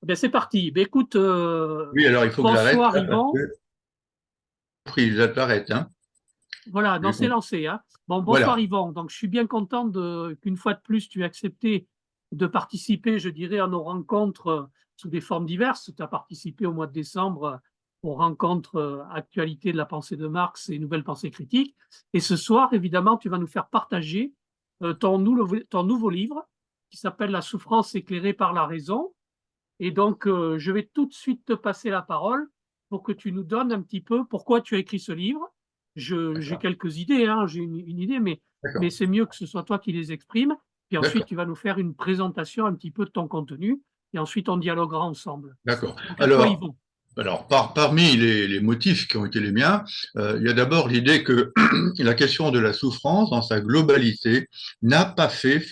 Ben, c'est parti. Ben, écoute, Oui, alors il faut que j'arrête bonsoir là parce Yvan. que prise, j'arrête, hein. Voilà, non, J'ai c'est compris. lancé, hein. Bon, bonsoir Voilà. Yvan. Donc, je suis bien content qu'une fois de plus, tu aies accepté de participer, je dirais, à nos rencontres sous des formes diverses. Tu as participé au mois de décembre aux rencontres Actualité de la pensée de Marx et Nouvelle pensée critique. Et ce soir, évidemment, tu vas nous faire partager ton nouveau livre qui s'appelle La souffrance éclairée par la raison. Et donc, je vais tout de suite te passer la parole pour que tu nous donnes un petit peu pourquoi tu as écrit ce livre. J'ai D'accord. quelques idées, hein, j'ai une idée, mais D'accord. c'est mieux que ce soit toi qui les exprimes. Puis ensuite, D'accord. tu vas nous faire une présentation un petit peu de ton contenu. Et ensuite, on dialoguera ensemble. D'accord. Donc, à toi, Alors, Yvon. parmi les motifs qui ont été les miens, il y a d'abord l'idée que la question de la souffrance dans sa globalité n'a pas fait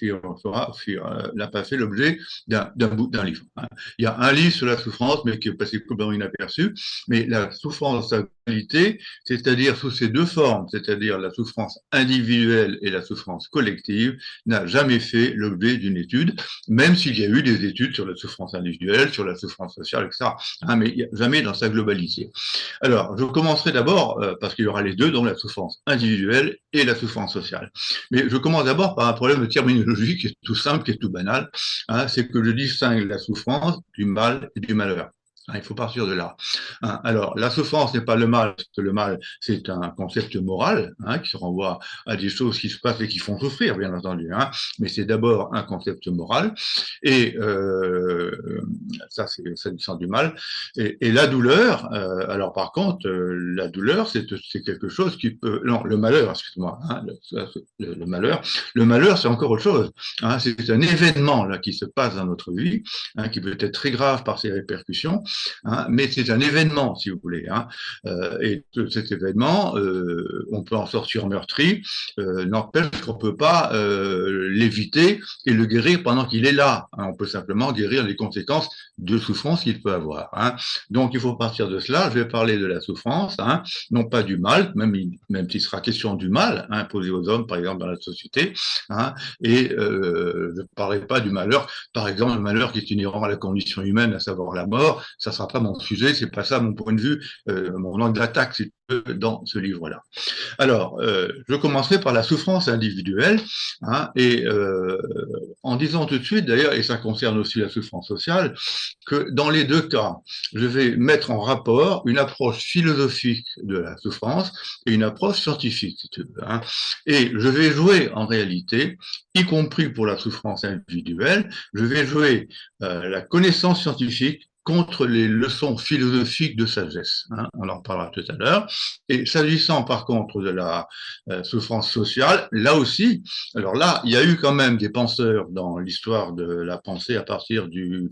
l'objet d'un livre, hein. Il y a un livre sur la souffrance, mais qui est passé complètement inaperçu. Mais la souffrance dans sa globalité, c'est-à-dire sous ces deux formes, c'est-à-dire la souffrance individuelle et la souffrance collective, n'a jamais fait l'objet d'une étude, même s'il y a eu des études sur la souffrance individuelle, sur la souffrance sociale, etc., hein, mais jamais dans sa globalité. Alors, je commencerai d'abord, parce qu'il y aura les deux, donc la souffrance individuelle et la souffrance sociale. Mais je commence d'abord par un problème de terminologie qui est tout simple, qui est tout banal, hein, c'est que je distingue la souffrance du mal et du malheur. Hein, il faut partir de là. Hein, alors, la souffrance n'est pas le mal, parce que le mal, c'est un concept moral, hein, qui se renvoie à des choses qui se passent et qui font souffrir, bien entendu, hein, mais c'est d'abord un concept moral. Et ça, c'est du sens du mal. Et la douleur, alors par contre, la douleur, c'est quelque chose qui peut... Non, le malheur, excuse-moi, hein, le malheur, c'est encore autre chose, hein, c'est un événement là qui se passe dans notre vie, hein, qui peut être très grave par ses répercussions, hein, mais c'est un événement, si vous voulez, hein, et cet événement, on peut en sortir meurtri, n'empêche qu'on peut pas l'éviter et le guérir pendant qu'il est là, hein. On peut simplement guérir les conséquences de souffrance qu'il peut avoir, hein. Donc, il faut partir de cela. Je vais parler de la souffrance, hein, non pas du mal, même s'il sera question du mal, hein, imposé aux hommes, par exemple, dans la société, hein, et je ne parlerai pas du malheur, par exemple, le malheur qui est inhérent à la condition humaine, à savoir la mort. Ça ne sera pas mon sujet, c'est pas ça mon point de vue, mon angle d'attaque, c'est dans ce livre-là. Alors, je commencerai par la souffrance individuelle, hein, et en disant tout de suite, d'ailleurs, et ça concerne aussi la souffrance sociale, que dans les deux cas, je vais mettre en rapport une approche philosophique de la souffrance et une approche scientifique, si tu veux, hein. Et je vais jouer en réalité, y compris pour la souffrance individuelle, je vais jouer la connaissance scientifique contre les leçons philosophiques de sagesse, hein, on en parlera tout à l'heure. Et s'agissant par contre de la souffrance sociale, là aussi, alors là, il y a eu quand même des penseurs dans l'histoire de la pensée à partir du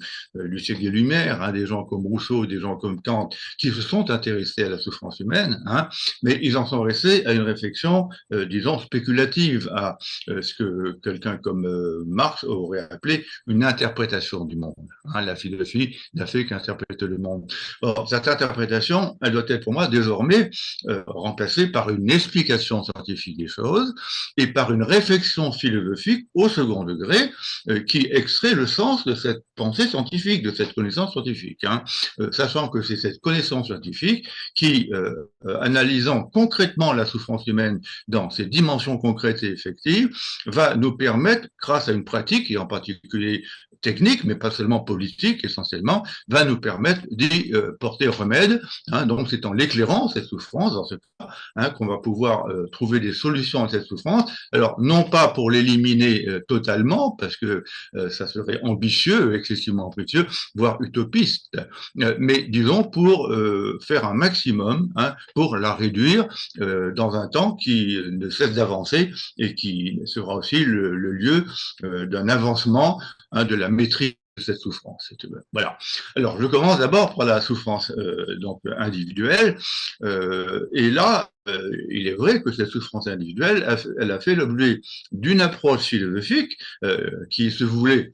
siècle des Lumières, hein, des gens comme Rousseau, des gens comme Kant, qui se sont intéressés à la souffrance humaine, hein, mais ils en sont restés à une réflexion, disons, spéculative, à ce que quelqu'un comme Marx aurait appelé une interprétation du monde, hein. La philosophie n'a fait qu'interpréter le monde. Or, cette interprétation, elle doit être pour moi désormais remplacée par une explication scientifique des choses et par une réflexion philosophique au second degré qui extrait le sens de cette pensée scientifique, de cette connaissance scientifique, hein, sachant que c'est cette connaissance scientifique qui, analysant concrètement la souffrance humaine dans ses dimensions concrètes et effectives, va nous permettre, grâce à une pratique, et en particulier technique, mais pas seulement politique essentiellement, va nous permettre d'y porter remède, hein. Donc c'est en l'éclairant, cette souffrance, dans ce cas, hein, qu'on va pouvoir trouver des solutions à cette souffrance. Alors non pas pour l'éliminer totalement, parce que ça serait ambitieux, excessivement ambitieux, voire utopiste, mais disons pour faire un maximum, hein, pour la réduire dans un temps qui ne cesse d'avancer et qui sera aussi le lieu d'un avancement, hein, de la maîtrise de cette souffrance, si tu veux. Voilà. Alors, je commence d'abord par la souffrance donc individuelle, et là, il est vrai que cette souffrance individuelle, elle a fait l'objet d'une approche philosophique qui se voulait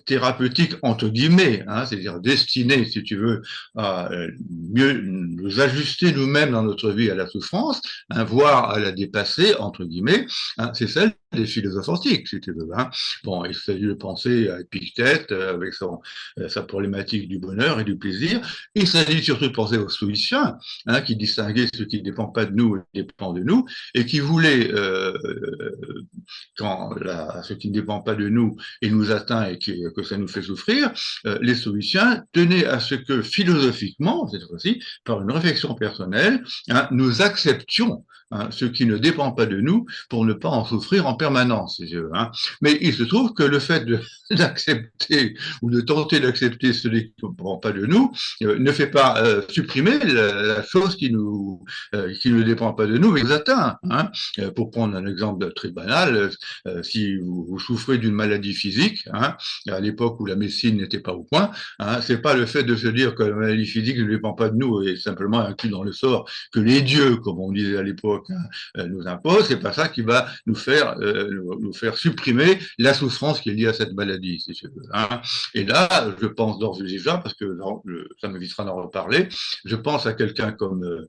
thérapeutique entre guillemets, hein, c'est-à-dire destinée, si tu veux, à mieux nous ajuster nous-mêmes dans notre vie à la souffrance, hein, voire à la dépasser entre guillemets, hein, c'est celle des philosophes antiques, si tu veux. Hein. Bon, il s'agit de penser à Épictète avec sa problématique du bonheur et du plaisir. Il s'agit surtout de penser aux stoïciens, hein, qui distinguaient ce qui ne dépend pas de nous et qui dépend de nous, et qui voulaient, ce qui ne dépend pas de nous et nous atteint et que ça nous fait souffrir, les stoïciens tenaient à ce que philosophiquement, cette fois-ci, par une réflexion personnelle, hein, nous acceptions ce qui ne dépend pas de nous pour ne pas en souffrir en permanence, si je veux. Hein. Mais il se trouve que le fait d'accepter ou de tenter d'accepter ce qui ne dépend pas de nous ne fait pas supprimer la chose qui ne dépend pas de nous et nous atteint. Hein. Pour prendre un exemple très banal, si vous souffrez d'une maladie physique, hein, à l'époque où la médecine n'était pas au point, hein, c'est pas le fait de se dire que la maladie physique ne dépend pas de nous et simplement inclus dans le sort que les dieux, comme on disait à l'époque, hein, nous imposent. C'est pas ça qui va nous faire supprimer la souffrance qui est liée à cette maladie, si tu veux. Hein. Et là, je pense d'ores et déjà, parce que ça m'évitera d'en reparler, je pense à quelqu'un comme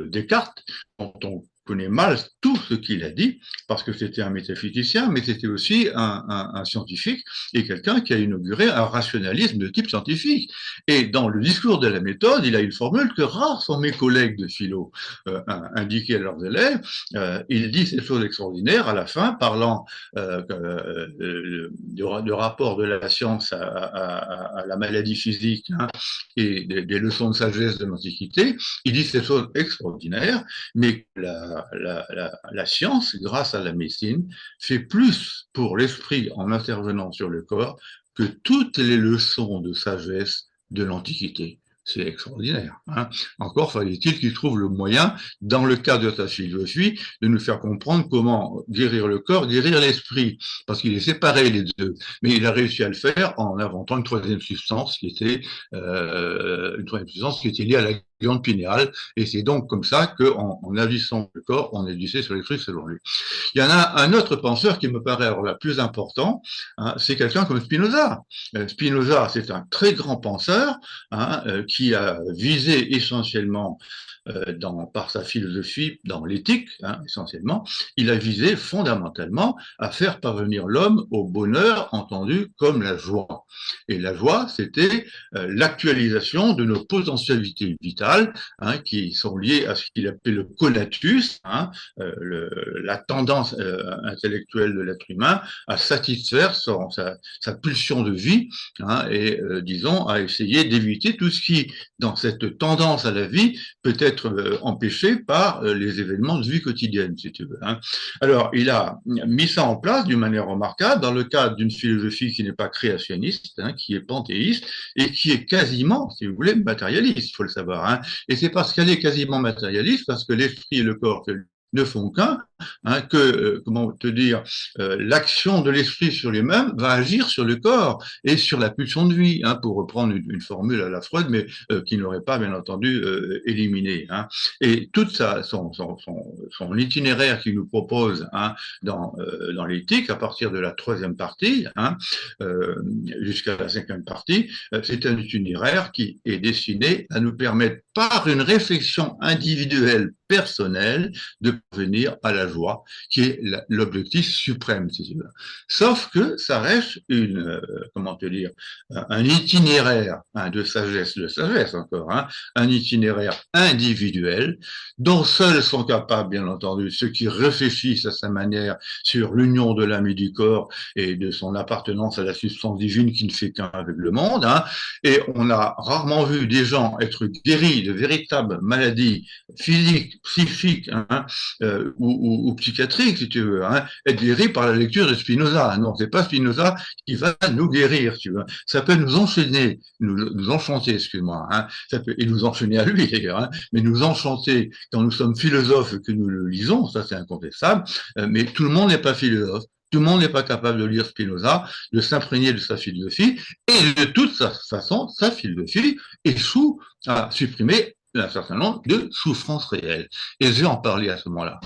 Descartes, dont on connaît mal tout ce qu'il a dit, parce que c'était un métaphysicien, mais c'était aussi un scientifique et quelqu'un qui a inauguré un rationalisme de type scientifique. Et dans le discours de la méthode, il a une formule que rares sont mes collègues de philo indiqués à leurs élèves. Il dit ces choses extraordinaires à la fin, parlant du rapport de la science à la maladie physique, hein, et des leçons de sagesse de l'Antiquité. Il dit ces choses extraordinaires, mais la science, grâce à la médecine, fait plus pour l'esprit en intervenant sur le corps que toutes les leçons de sagesse de l'Antiquité. C'est extraordinaire. Hein. Encore fallait-il qu'il trouve le moyen, dans le cadre de sa philosophie, de nous faire comprendre comment guérir le corps, guérir l'esprit, parce qu'il est séparé les deux. Mais il a réussi à le faire en inventant une troisième substance qui était liée à la glande pinéale, et c'est donc comme ça qu'en agissant le corps, on agissait sur l'esprit selon lui. Il y en a un autre penseur qui me paraît alors la plus important, hein, c'est quelqu'un comme Spinoza. Spinoza, c'est un très grand penseur, hein, qui a visé essentiellement par sa philosophie, dans l'éthique, hein, essentiellement, il a visé fondamentalement à faire parvenir l'homme au bonheur entendu comme la joie. Et la joie, c'était l'actualisation de nos potentialités vitales, hein, qui sont liées à ce qu'il appelait le conatus, hein, la tendance intellectuelle de l'être humain à satisfaire sa pulsion de vie, hein, et disons à essayer d'éviter tout ce qui, dans cette tendance à la vie, peut être empêché par les événements de vie quotidienne, si tu veux. Hein. Alors, il a mis ça en place d'une manière remarquable dans le cadre d'une philosophie qui n'est pas créationniste, hein, qui est panthéiste et qui est quasiment, si vous voulez, matérialiste, il faut le savoir. Hein. Et c'est parce qu'elle est quasiment matérialiste, parce que l'esprit et le corps ne font qu'un, hein, que, comment te dire, l'action de l'esprit sur lui-même va agir sur le corps et sur la pulsion de vie, hein, pour reprendre une formule à la Freud, mais qui n'aurait pas, bien entendu, éliminé. Hein. Et tout son itinéraire qu'il nous propose, hein, dans l'éthique, à partir de la troisième partie, hein, jusqu'à la cinquième partie, c'est un itinéraire qui est destiné à nous permettre, par une réflexion individuelle, personnelle, de parvenir à la joie, qui est l'objectif suprême, si tu veux. Sauf que ça reste comment te dire, un itinéraire, hein, de sagesse encore, hein, un itinéraire individuel, dont seuls sont capables, bien entendu, ceux qui réfléchissent à sa manière sur l'union de l'âme et du corps et de son appartenance à la substance divine qui ne fait qu'un avec le monde. Hein. Et on a rarement vu des gens être guéris de véritables maladies physiques, psychiques, hein, ou psychiatriques, si tu veux, hein, être guéris par la lecture de Spinoza. Non, c'est pas Spinoza qui va nous guérir, si tu veux. Ça peut nous enchaîner, nous enchanter, excuse-moi, hein, ça peut, et nous enchaîner à lui d'ailleurs, hein, mais nous enchanter quand nous sommes philosophes que nous le lisons, ça c'est incontestable, mais tout le monde n'est pas philosophe. Tout le monde n'est pas capable de lire Spinoza, de s'imprégner de sa philosophie, et de toute façon, sa philosophie échoue à supprimer un certain nombre de souffrances réelles. Et je vais en parler à ce moment-là.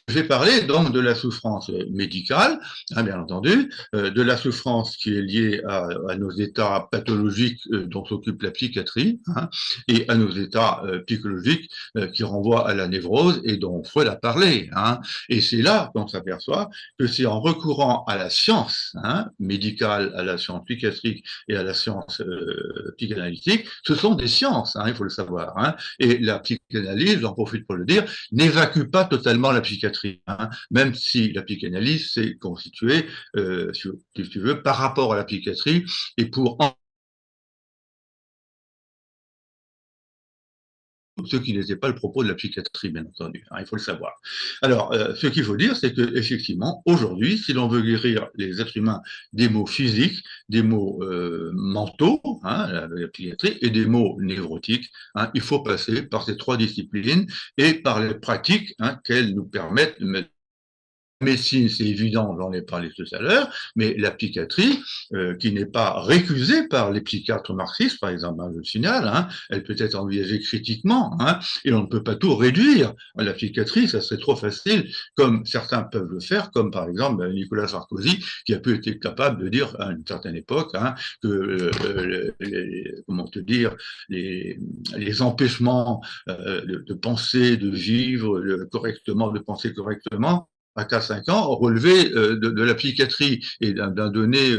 Je vais parler donc de la souffrance médicale, hein, bien entendu, de la souffrance qui est liée à nos états pathologiques dont s'occupe la psychiatrie, hein, et à nos états psychologiques qui renvoient à la névrose et dont Freud a parlé. Hein. Et c'est là qu'on s'aperçoit que c'est en recourant à la science hein, médicale, à la science psychiatrique et à la science psychanalytique, ce sont des sciences, hein, il faut le savoir. Hein. Et la psychanalyse, j'en profite pour le dire, n'évacue pas totalement la psychiatrie, hein, même si la psychanalyse s'est constituée, si tu veux, par rapport à la psychiatrie et pour ce qui n'était pas le propos de la psychiatrie, bien entendu, hein, il faut le savoir. Alors, ce qu'il faut dire, c'est que effectivement, aujourd'hui, si l'on veut guérir les êtres humains des maux physiques, des maux mentaux, hein, la psychiatrie, et des maux névrotiques, hein, il faut passer par ces trois disciplines et par les pratiques hein, qu'elles nous permettent de mettre. La médecine, c'est évident, j'en ai parlé tout à l'heure, mais la psychiatrie, qui n'est pas récusée par les psychiatres marxistes, par exemple, hein, je le signale, hein, elle peut être envisagée critiquement, hein, et on ne peut pas tout réduire. La psychiatrie, ça serait trop facile, comme certains peuvent le faire, comme par exemple Nicolas Sarkozy, qui a pu être capable de dire à une certaine époque hein, que, comment te dire, les empêchements de penser, de vivre correctement, de penser correctement, à 4-5 ans, relevé de la psychiatrie et d'un donné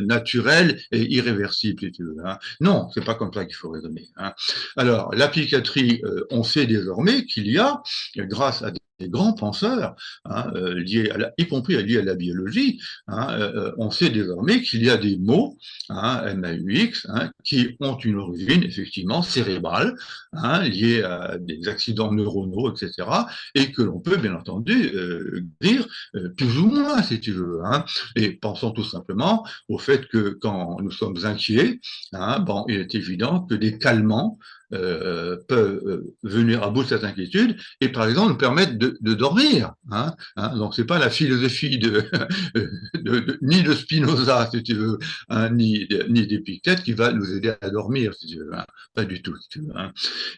naturel et irréversible, si tu veux. Hein. Non, c'est pas comme ça qu'il faut raisonner. Hein. Alors, la psychiatrie, on sait désormais qu'il y a, grâce à des grands penseurs, hein, liés à y compris liés à la biologie, hein, on sait désormais qu'il y a des mots, hein, MAUX, hein, qui ont une origine effectivement cérébrale, hein, liée à des accidents neuronaux, etc., et que l'on peut bien entendu dire plus ou moins, si tu veux. Hein. Et pensons tout simplement au fait que quand nous sommes inquiets, hein, bon, il est évident que des calmants peuvent venir à bout de cette inquiétude et par exemple nous permettre de dormir. Hein, hein, donc c'est pas la philosophie ni de Spinoza, si tu veux, hein, ni d'Épictète qui va nous aider à dormir, si tu veux. Hein, pas du tout, si tu veux. Hein.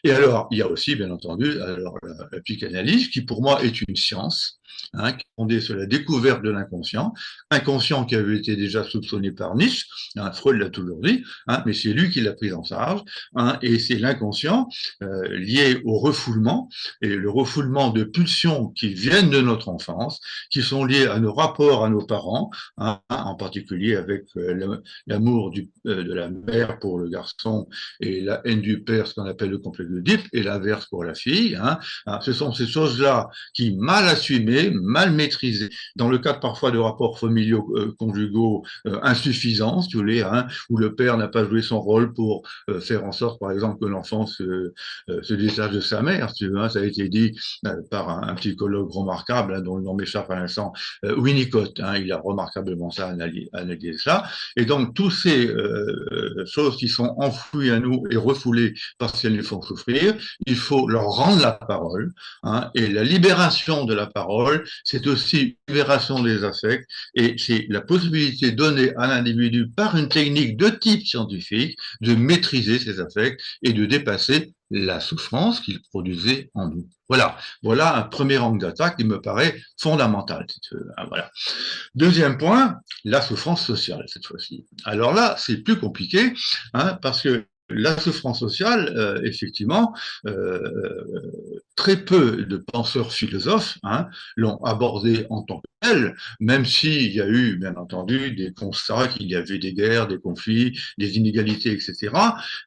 Et alors, il y a aussi, bien entendu, alors, la psychanalyse, qui pour moi est une science, hein, qui est fondée sur la découverte de l'inconscient, inconscient qui avait été déjà soupçonné par Nietzsche, hein, Freud l'a toujours dit, hein, mais c'est lui qui l'a pris en charge, hein, et c'est l'inconscient lié au refoulement, et le refoulement de pulsions qui viennent de notre enfance, qui sont liées à nos rapports à nos parents, hein, en particulier avec l'amour de la mère pour le garçon et la haine du père, ce qu'on appelle le complexe d'Oedipe, et l'inverse pour la fille. Hein. Ce sont ces choses-là qui, mal assumées, mal maîtrisées, dans le cadre parfois de rapports familiaux conjugaux insuffisants, si vous voulez, hein, où le père n'a pas joué son rôle pour faire en sorte, par exemple, que l'enfant se détache de sa mère, si tu veux, hein, ça a été dit par un psychologue remarquable, hein, dont le nom m'échappe à l'instant, Winnicott, hein, il a remarquablement ça analysé ça, et donc tous ces choses qui sont enfouies à nous et refoulées parce qu'elles nous font souffrir, il faut leur rendre la parole, hein, et la libération de la parole, c'est aussi libération des affects, et c'est la possibilité donnée à l'individu par une technique de type scientifique de maîtriser ses affects et de dépasser la souffrance qu'il produisait en nous. Voilà un premier angle d'attaque qui me paraît fondamental. Si tu veux. Voilà. Deuxième point, la souffrance sociale cette fois-ci. Alors là, c'est plus compliqué hein, parce que la souffrance sociale, effectivement, très peu de penseurs philosophes hein, l'ont abordée en tant que telle, même s'il y a eu, bien entendu, des constats qu'il y avait des guerres, des conflits, des inégalités, etc.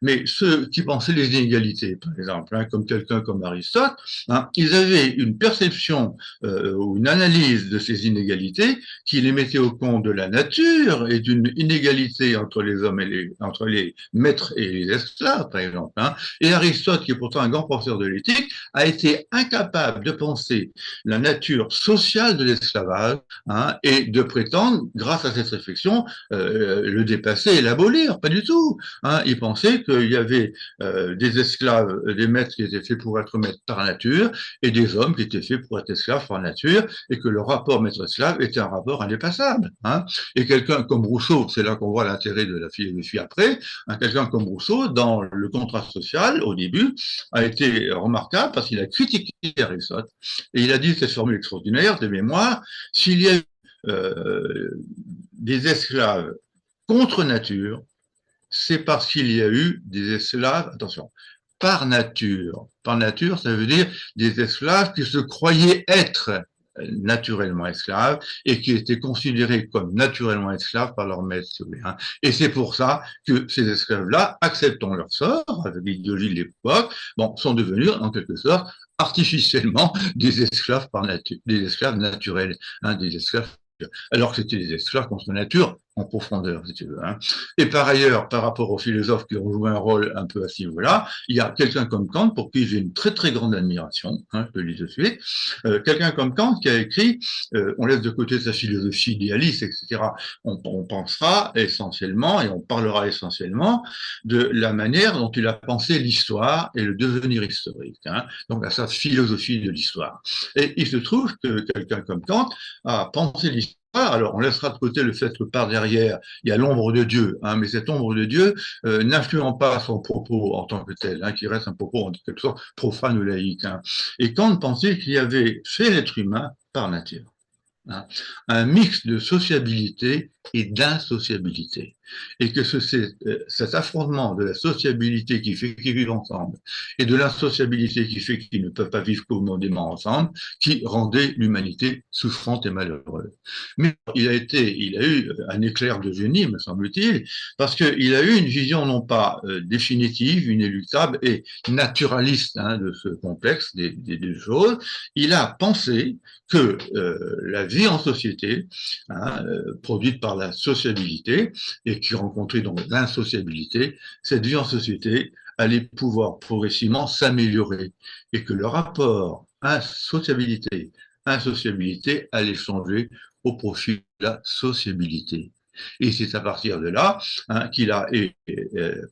Mais ceux qui pensaient les inégalités, par exemple, hein, comme quelqu'un comme Aristote, hein, ils avaient une perception ou une analyse de ces inégalités qui les mettait au compte de la nature et d'une inégalité entre les hommes et entre les maîtres et les esclaves, par exemple. Hein. Et Aristote, qui est pourtant un grand professeur de l'éthique, a été incapable de penser la nature sociale de l'esclavage l'esclavage, hein, et de prétendre, grâce à cette réflexion, le dépasser et l'abolir. Pas du tout. Hein. Il pensait qu'il y avait des esclaves, des maîtres qui étaient faits pour être maîtres par nature, et des hommes qui étaient faits pour être esclaves par nature, et que le rapport maître-esclave était un rapport indépassable. Hein. Et quelqu'un comme Rousseau, c'est là qu'on voit l'intérêt de la philosophie après, hein, quelqu'un comme Rousseau, dans le contrat social, au début, a été remarquable parce qu'il a critiqué Aristote, et il a dit cette formule extraordinaire de mémoire: s'il y a eu des esclaves contre nature, c'est parce qu'il y a eu des esclaves, attention, par nature. Par nature, ça veut dire des esclaves qui se croyaient être naturellement esclaves et qui étaient considérés comme naturellement esclaves par leur maître. Hein. Et c'est pour ça que ces esclaves-là, acceptant leur sort, avec l'idéologie de l'époque, bon, sont devenus en quelque sorte artificiellement des esclaves par nature, des esclaves naturels, hein, des esclaves, alors que c'était des esclaves contre nature en profondeur, si tu veux. Hein. Et par ailleurs, par rapport aux philosophes qui ont joué un rôle un peu à ce niveau-là, il y a quelqu'un comme Kant, pour qui j'ai une très très grande admiration, hein, je te le dis tout de suite, quelqu'un comme Kant qui a écrit, on laisse de côté sa philosophie idéaliste, etc., on pensera essentiellement, et on parlera essentiellement, de la manière dont il a pensé l'histoire et le devenir historique, hein, donc à sa philosophie de l'histoire. Et il se trouve que quelqu'un comme Kant a pensé l'histoire. Alors, on laissera de côté le fait que par derrière, il y a l'ombre de Dieu, hein, mais cette ombre de Dieu n'influent pas son propos en tant que tel, hein, qui reste un propos en quelque sorte profane ou laïque. Hein. Et Kant pensait qu'il y avait chez l'être humain, par nature, hein, un mix de sociabilité et d'insociabilité. Et que cet affrontement de la sociabilité qui fait qu'ils vivent ensemble et de l'insociabilité qui fait qu'ils ne peuvent pas vivre commodément ensemble, qui rendait l'humanité souffrante et malheureuse. Mais il a eu un éclair de génie, me semble-t-il, parce qu'il a eu une vision non pas définitive, inéluctable et naturaliste, hein, de ce complexe des choses. Il a pensé que la vie en société, hein, produite par la sociabilité et qui rencontrait donc l'insociabilité, cette vie en société allait pouvoir progressivement s'améliorer et que le rapport insociabilité allait changer au profit de la sociabilité. Et c'est à partir de là, hein, qu'il a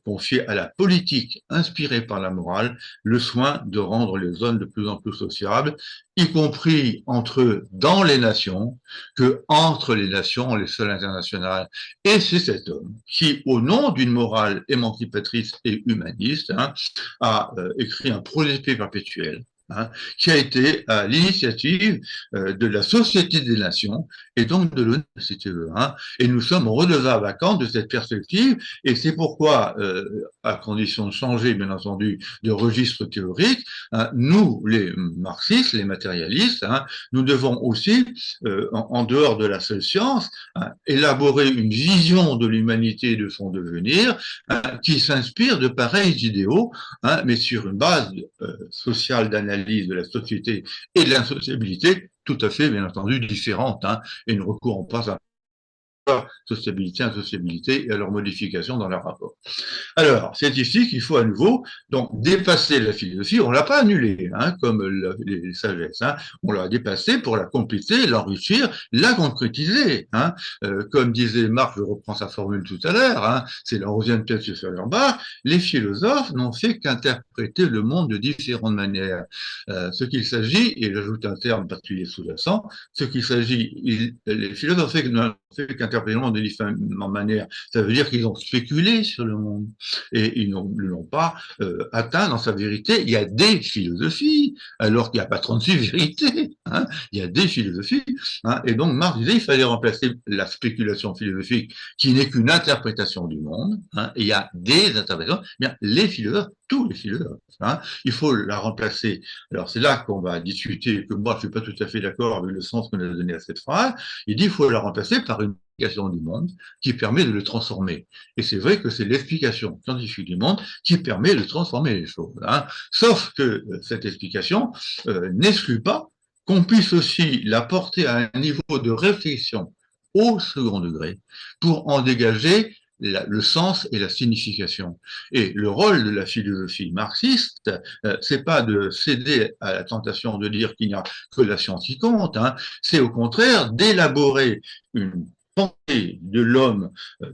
confié à la politique inspirée par la morale le soin de rendre les zones de plus en plus sociables, y compris entre eux dans les nations, que entre les nations, les seules internationales. Et c'est cet homme qui, au nom d'une morale émancipatrice et humaniste, hein, a écrit un projet perpétuel, hein, qui a été à l'initiative de la Société des Nations et donc de l'ONU, si tu veux. Hein. Et nous sommes redevables à Kant de cette perspective, et c'est pourquoi, à condition de changer, bien entendu, de registre théorique, hein, nous, les marxistes, les matérialistes, hein, nous devons aussi, en dehors de la seule science, hein, élaborer une vision de l'humanité et de son devenir, hein, qui s'inspire de pareils idéaux, hein, mais sur une base sociale d'analyse de la société et de l'insociabilité tout à fait, bien entendu, différentes, hein, et ne recourons pas à sociabilité, insociabilité et à leur modification dans leur rapport. Alors, c'est ici qu'il faut à nouveau donc dépasser la philosophie. On l'a pas annulée, hein, comme les sagesses. Hein. On l'a dépassée pour la compléter, l'enrichir, la concrétiser. Hein. Comme disait Marx, je reprends sa formule tout à l'heure, hein, c'est la 11e pièce de Feuerbach, les philosophes n'ont fait qu'interpréter le monde de différentes manières. Ce qu'il s'agit, et j'ajoute un terme particulier sous-jacent, ce qu'il s'agit, les philosophes n'ont fait qu'interpréter le monde de différentes manières. Ça veut dire qu'ils ont spéculé sur le monde et ils ne l'ont pas atteint dans sa vérité. Il y a des philosophies, alors qu'il n'y a pas 36 vérités. Hein. Il y a des philosophies. Hein. Et donc Marx disait qu'il fallait remplacer la spéculation philosophique, qui n'est qu'une interprétation du monde. Hein. Et il y a des interprétations. Bien, les philosophes, tous les philosophes, hein, il faut la remplacer. Alors c'est là qu'on va discuter, que moi je ne suis pas tout à fait d'accord avec le sens qu'on a donné à cette phrase. Il dit qu'il faut la remplacer par une explication du monde qui permet de le transformer. Et c'est vrai que c'est l'explication scientifique du monde qui permet de transformer les choses. Hein. Sauf que cette explication n'exclut pas qu'on puisse aussi la porter à un niveau de réflexion au second degré pour en dégager le sens et la signification. Et le rôle de la philosophie marxiste, c'est pas de céder à la tentation de dire qu'il n'y a que la science qui compte, hein, c'est au contraire d'élaborer une pensée de l'homme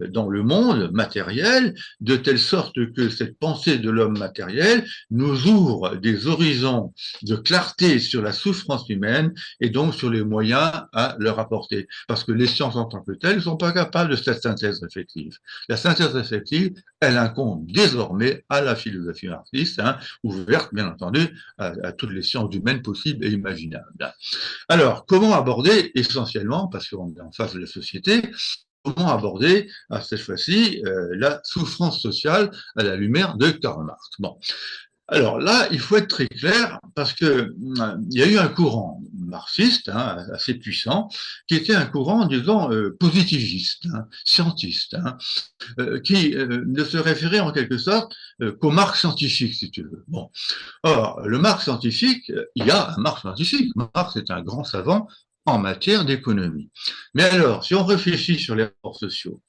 dans le monde matériel, de telle sorte que cette pensée de l'homme matériel nous ouvre des horizons de clarté sur la souffrance humaine et donc sur les moyens à leur apporter. Parce que les sciences en tant que telles ne sont pas capables de cette synthèse réflexive. La synthèse réflexive, elle incombe désormais à la philosophie marxiste, hein, ouverte bien entendu à toutes les sciences humaines possibles et imaginables. Alors, comment aborder essentiellement, parce qu'on est en face de la société, comment aborder cette fois-ci la souffrance sociale à la lumière de Karl Marx. Bon, alors là, il faut être très clair parce que il y a eu un courant marxiste assez puissant qui était un courant, disons, positiviste, scientiste, qui ne se référait en quelque sorte qu'au Marx scientifique, si tu veux. Bon, or le Marx scientifique, il y a un Marx scientifique. Marx est un grand savant en matière d'économie. Mais alors, si on réfléchit sur les rapports sociaux,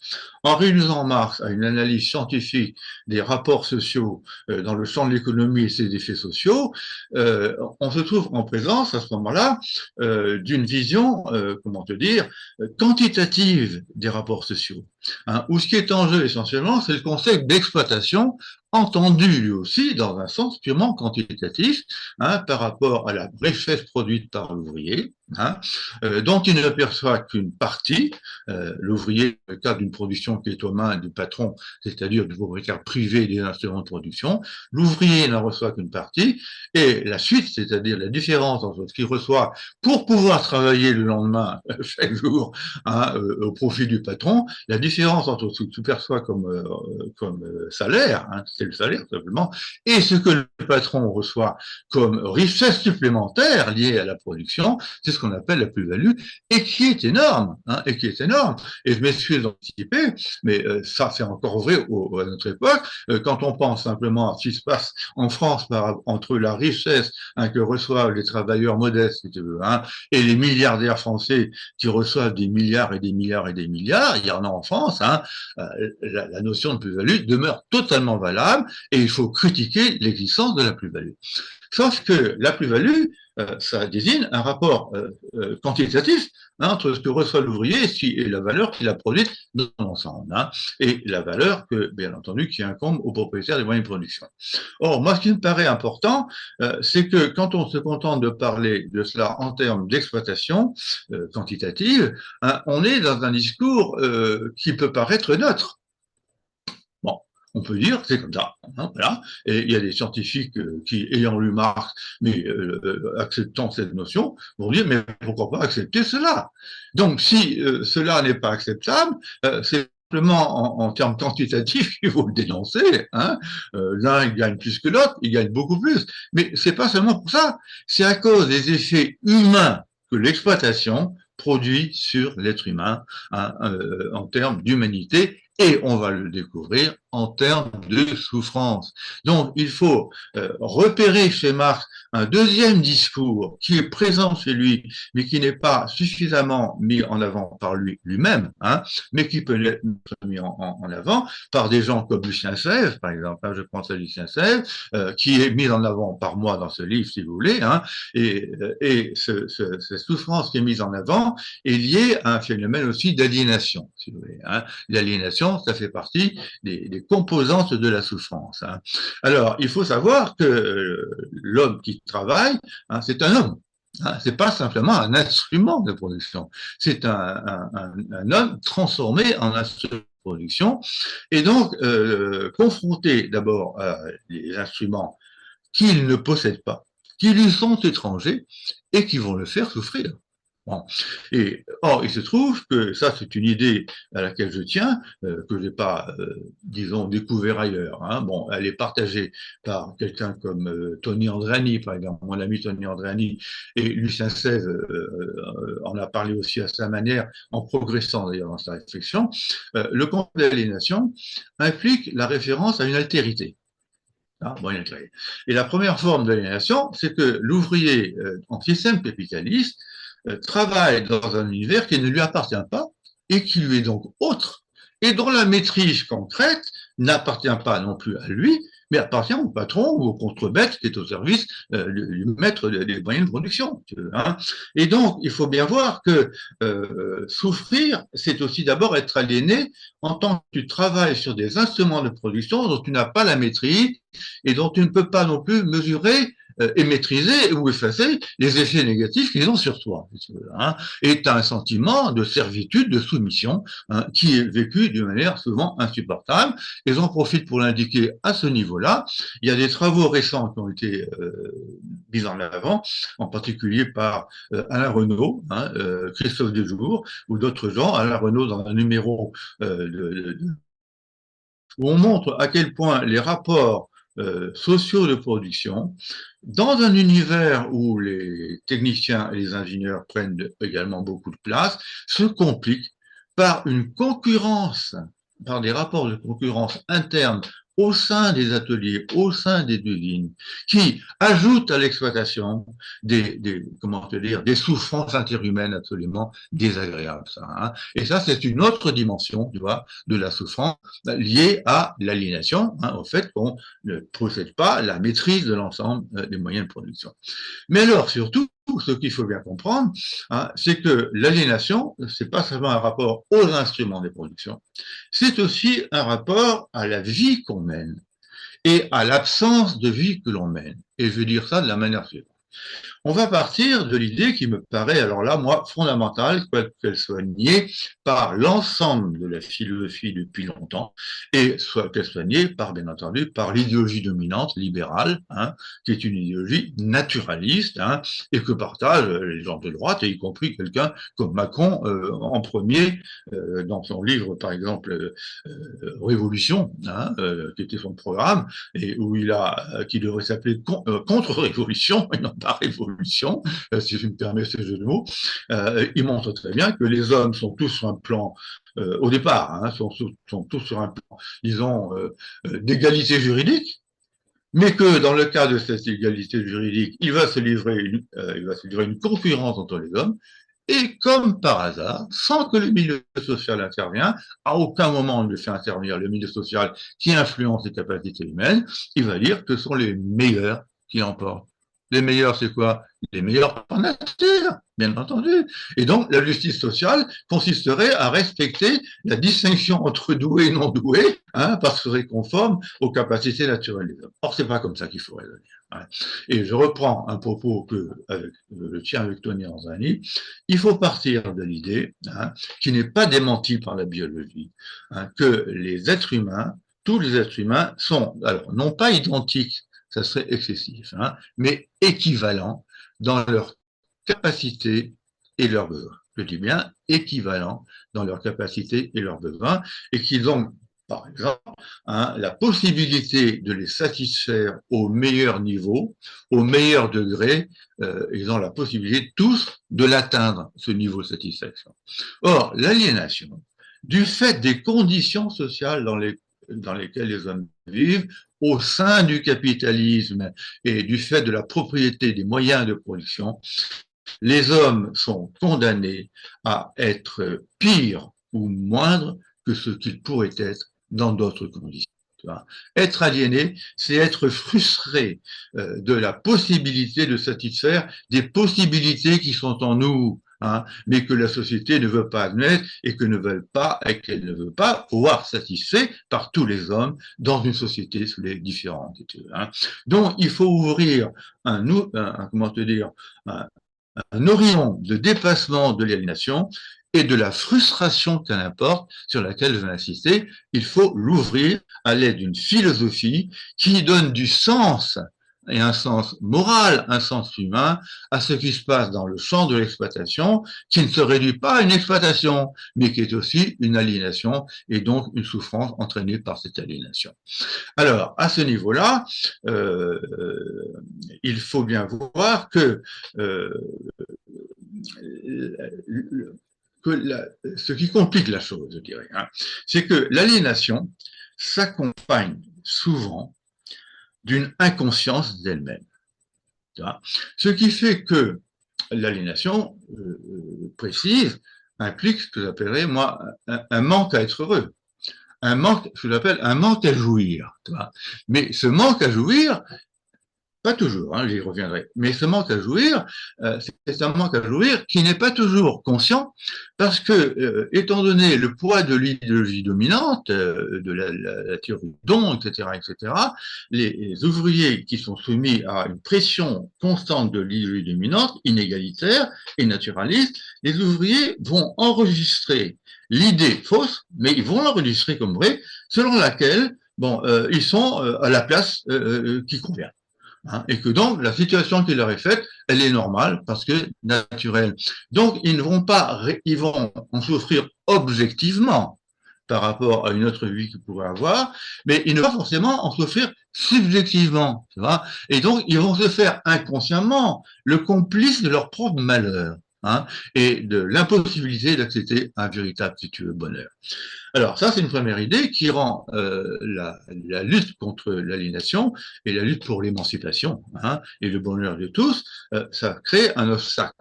en réduisant Marx à une analyse scientifique des rapports sociaux dans le champ de l'économie et ses effets sociaux, on se trouve en présence à ce moment-là d'une vision, comment te dire, quantitative des rapports sociaux. Hein, où ce qui est en jeu essentiellement, c'est le concept d'exploitation, entendu lui aussi dans un sens purement quantitatif, par rapport à la richesse produite par l'ouvrier, dont il ne perçoit qu'une partie, l'ouvrier, dans le cas d'une production qui est aux mains du patron, c'est-à-dire du propriétaire privé des instruments de production, l'ouvrier n'en reçoit qu'une partie, et la suite, c'est-à-dire la différence entre ce qu'il reçoit pour pouvoir travailler le lendemain, chaque jour, au profit du patron, la différence entre ce que tu perçois comme salaire, c'est le salaire simplement, et ce que le patron reçoit comme richesse supplémentaire liée à la production, c'est ce qu'on appelle la plus-value, et qui est énorme, et qui est énorme. Et je m'excuse d'anticiper, mais ça c'est encore vrai à notre époque, quand on pense simplement à ce qui se passe en France entre la richesse que reçoivent les travailleurs modestes, si tu veux, et les milliardaires français qui reçoivent des milliards et des milliards et des milliards, il y en a en France, la notion de plus-value demeure totalement valable et il faut critiquer l'existence de la plus-value. Sauf que la plus-value, ça désigne un rapport quantitatif entre ce que reçoit l'ouvrier et la valeur qu'il a produite dans l'ensemble, et la valeur que, bien entendu, qui incombe au propriétaire des moyens de production. Or, moi, ce qui me paraît important, c'est que quand on se contente de parler de cela en termes d'exploitation quantitative, on est dans un discours qui peut paraître neutre. Bon, on peut dire c'est comme ça, voilà. Et il y a des scientifiques qui, ayant lu Marx, mais acceptant cette notion, vont dire mais pourquoi pas accepter cela? Donc si cela n'est pas acceptable, c'est simplement en termes quantitatifs qu'il faut le dénoncer. L'un il gagne plus que l'autre, il gagne beaucoup plus. Mais c'est pas seulement pour ça, c'est à cause des effets humains que l'exploitation produit sur l'être humain en termes d'humanité, et on va le découvrir en termes de souffrance. Donc, il faut repérer chez Marx un deuxième discours qui est présent chez lui, mais qui n'est pas suffisamment mis en avant par lui-même, mais qui peut être mis en avant par des gens comme Lucien Sèvres, par exemple. Je pense à Lucien Sèvres, qui est mis en avant par moi dans ce livre, si vous voulez, et cette souffrance qui est mise en avant est liée à un phénomène aussi d'aliénation, si vous voulez. L'aliénation, ça fait partie des composantes de la souffrance. Alors, il faut savoir que l'homme qui travaille, c'est un homme. C'est pas simplement un instrument de production. C'est un homme transformé en instrument de production. Et donc, confronté d'abord à des instruments qu'il ne possède pas, qui lui sont étrangers et qui vont le faire souffrir. Bon. Et or, il se trouve que ça, c'est une idée à laquelle je tiens, que j'ai pas, disons, découvert ailleurs. Bon, elle est partagée par quelqu'un comme Tony Andreani, par exemple, mon ami Tony Andreani, et Lucien Sèvres en a parlé aussi à sa manière, en progressant d'ailleurs dans sa réflexion. Le concept d'aliénation implique la référence à une altérité. Et la première forme d'aliénation, c'est que l'ouvrier en système capitaliste travaille dans un univers qui ne lui appartient pas et qui lui est donc autre et dont la maîtrise concrète n'appartient pas non plus à lui, mais appartient au patron ou au contre-maître qui est au service du maître des moyens de production. Hein. Et donc, il faut bien voir que souffrir, c'est aussi d'abord être aliéné en tant que tu travailles sur des instruments de production dont tu n'as pas la maîtrise et dont tu ne peux pas non plus mesurer et maîtriser ou effacer les effets négatifs qu'ils ont sur toi. Hein, et tu as un sentiment de servitude, de soumission, hein, qui est vécu d'une manière souvent insupportable. Et j'en profite pour l'indiquer à ce niveau-là. Il y a des travaux récents qui ont été mis en avant, en particulier par Alain Renaud, hein, Christophe Dejour, ou d'autres gens. Alain Renaud, dans un numéro où on montre à quel point les rapports sociaux de production, dans un univers où les techniciens et les ingénieurs prennent également beaucoup de place, se compliquent par une concurrence, par des rapports de concurrence internes au sein des ateliers, au sein des usines, qui ajoutent à l'exploitation comment te dire, des souffrances interhumaines absolument désagréables. Ça, hein. Et ça, c'est une autre dimension, tu vois, de la souffrance liée à l'aliénation, hein, au fait qu'on ne possède pas la maîtrise de l'ensemble des moyens de production. Mais alors, surtout, ce qu'il faut bien comprendre, hein, c'est que l'aliénation, c'est pas seulement un rapport aux instruments de production, c'est aussi un rapport à la vie qu'on mène et à l'absence de vie que l'on mène. Et je veux dire ça de la manière suivante. On va partir de l'idée qui me paraît, alors là, moi, fondamentale, qu'elle soit niée par l'ensemble de la philosophie depuis longtemps, et soit qu'elle soit niée par, bien entendu, par l'idéologie dominante libérale, hein, qui est une idéologie naturaliste, hein, et que partagent les gens de droite, et y compris quelqu'un comme Macron en premier, dans son livre, par exemple, Révolution, hein, qui était son programme, et où qui devrait s'appeler Contre-révolution, et non pas Révolution, si je me permets ce jeu de mots, il montre très bien que les hommes sont tous sur un plan, au départ, hein, sont tous sur un plan, disons, d'égalité juridique, mais que dans le cas de cette égalité juridique, il va se livrer une concurrence entre les hommes, et comme par hasard, sans que le milieu social intervienne, à aucun moment on ne fait intervenir le milieu social qui influence les capacités humaines, il va dire que ce sont les meilleurs qui l'emportent. Les meilleurs, c'est quoi? Les meilleurs par nature, bien entendu. Et donc, la justice sociale consisterait à respecter la distinction entre doués et non doués, hein, parce que ce serait conforme aux capacités naturelles des hommes. Or, c'est pas comme ça qu'il faut raisonner. Hein. Et je reprends un propos que le tien avec Tony Anzani. Il faut partir de l'idée, hein, qui n'est pas démentie par la biologie, hein, que les êtres humains, tous les êtres humains sont, alors, non pas identiques, ça serait excessif, hein, mais équivalents dans leur capacité et leurs besoins. Je dis bien équivalents dans leur capacité et leurs besoins, et qu'ils ont, par exemple, hein, la possibilité de les satisfaire au meilleur niveau, au meilleur degré, ils ont la possibilité tous de l'atteindre, ce niveau de satisfaction. Or, l'aliénation, du fait des conditions sociales dans lesquelles les hommes vivent, au sein du capitalisme et du fait de la propriété des moyens de production, les hommes sont condamnés à être pires ou moindres que ce qu'ils pourraient être dans d'autres conditions. Être aliéné, c'est être frustré de la possibilité de satisfaire des possibilités qui sont en nous, hein, mais que la société ne veut pas admettre et qu'elle ne veut pas voir satisfait par tous les hommes dans une société différente. Hein. Donc, il faut ouvrir comment te dire, un horizon de dépassement de l'aliénation et de la frustration qu'elle apporte, sur laquelle je vais insister. Il faut l'ouvrir à l'aide d'une philosophie qui donne du sens, et un sens moral, un sens humain, à ce qui se passe dans le champ de l'exploitation, qui ne se réduit pas à une exploitation, mais qui est aussi une aliénation, et donc une souffrance entraînée par cette aliénation. Alors, à ce niveau-là, il faut bien voir que ce qui complique la chose, je dirais, hein, c'est que l'aliénation s'accompagne souvent d'une inconscience d'elle-même. Ce qui fait que l'aliénation précise implique ce que j'appellerais, moi, un manque à être heureux. ce que j'appelle un manque à jouir. Tu vois. Mais ce manque à jouir, pas toujours, hein, j'y reviendrai. Mais ce manque à jouir, c'est un manque à jouir qui n'est pas toujours conscient, parce que, étant donné le poids de l'idéologie dominante, de la théorie don, etc., les ouvriers qui sont soumis à une pression constante de l'idéologie dominante, inégalitaire et naturaliste, les ouvriers vont enregistrer l'idée fausse, mais ils vont l'enregistrer comme vraie, selon laquelle, bon, ils sont à la place qui convient. Hein, et que donc la situation qui leur est faite, elle est normale parce que naturelle. Donc ils ne vont pas, ils vont en souffrir objectivement par rapport à une autre vie qu'ils pourraient avoir, mais ils ne vont pas forcément en souffrir subjectivement, tu vois. Et donc ils vont se faire inconsciemment le complice de leur propre malheur. Hein, et de l'impossibilité d'accepter un véritable, si tu veux, bonheur. Alors ça, c'est une première idée qui rend la lutte contre l'aliénation et la lutte pour l'émancipation hein, et le bonheur de tous, ça crée un obstacle.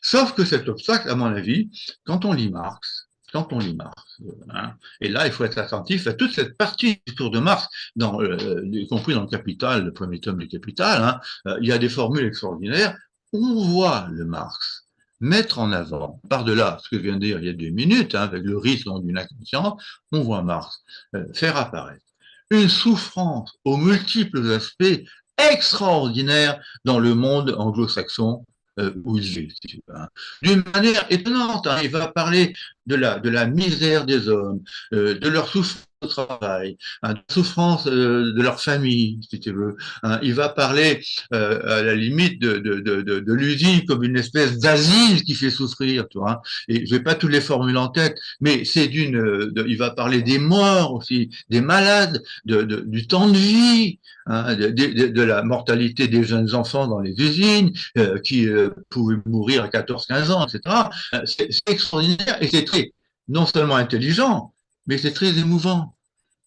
Sauf que cet obstacle, à mon avis, quand on lit Marx, hein, et là, il faut être attentif à toute cette partie du discours de Marx, y compris dans le Capital, le premier tome du Capital, hein, il y a des formules extraordinaires. On voit le Marx mettre en avant, par-delà ce que je viens de dire il y a 2 minutes, hein, avec le risque d'une inconscience, on voit Marx faire apparaître une souffrance aux multiples aspects extraordinaires dans le monde anglo-saxon où il vit, si tu veux, hein. D'une manière étonnante, hein, il va parler de la misère des hommes, de leur souffrance au travail, hein, de la souffrance de leur famille, si tu veux. Hein. Il va parler à la limite de l'usine comme une espèce d'asile qui fait souffrir, tu vois. Et je vais pas toutes les formules en tête, mais c'est il va parler des morts aussi, des malades, du temps de vie, hein, de la mortalité des jeunes enfants dans les usines qui pouvaient mourir à 14-15 ans, etc. C'est extraordinaire et c'est très, non seulement intelligent, mais c'est très émouvant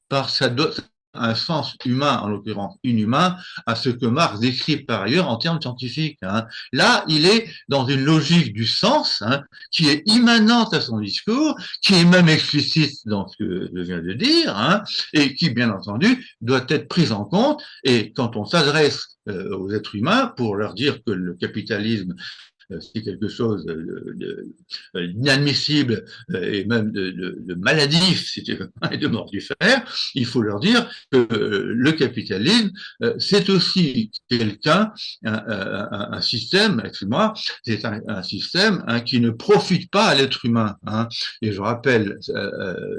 par ça donne un sens humain, en l'occurrence inhumain, à ce que Marx décrit par ailleurs en termes scientifiques. Hein. Là, il est dans une logique du sens hein, qui est immanente à son discours, qui est même explicite dans ce que je viens de dire, hein, et qui, bien entendu, doit être prise en compte. Et quand on s'adresse aux êtres humains pour leur dire que le capitalisme c'est quelque chose d'inadmissible et même de maladif, si tu veux, et de mortifère, il faut leur dire que le capitalisme, c'est aussi un système, excuse-moi, c'est un système hein, qui ne profite pas à l'être humain. Hein. Et je rappelle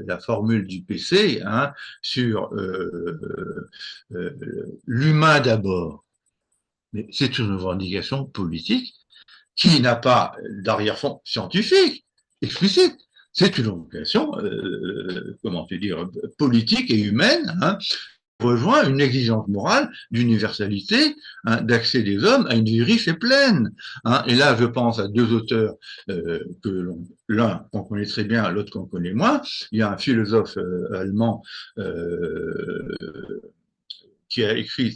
la formule du PC hein, sur l'humain d'abord. Mais c'est une revendication politique qui n'a pas d'arrière-fond scientifique explicite. C'est une vocation, comment te dire, politique et humaine, hein, rejoint une exigence morale d'universalité, hein, d'accès des hommes à une vie riche et pleine. Hein. Et là, je pense à 2 auteurs l'un qu'on connaît très bien, l'autre qu'on connaît moins. Il y a un philosophe allemand qui a écrit,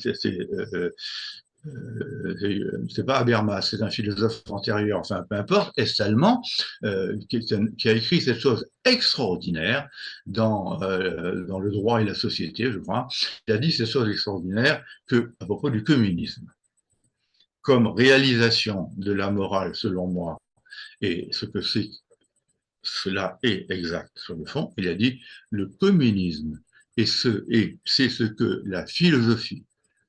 c'est pas Habermas, c'est un philosophe antérieur, enfin peu importe, est-allemand, qui a écrit cette chose extraordinaire dans le droit et la société, je crois. Il a dit cette chose extraordinaire à propos du communisme, comme réalisation de la morale, selon moi, et ce que c'est, cela est exact sur le fond. Il a dit le communisme c'est ce que la philosophie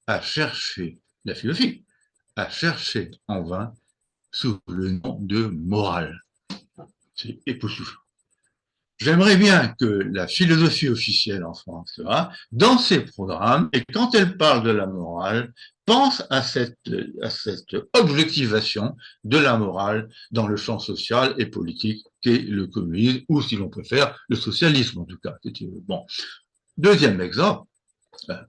a cherché. La philosophie a cherché en vain sous le nom de morale. C'est époustouflant. J'aimerais bien que la philosophie officielle en France, dans ses programmes, et quand elle parle de la morale, pense à cette objectivation de la morale dans le champ social et politique qu'est le communisme, ou si l'on préfère, le socialisme en tout cas. Bon. Deuxième exemple,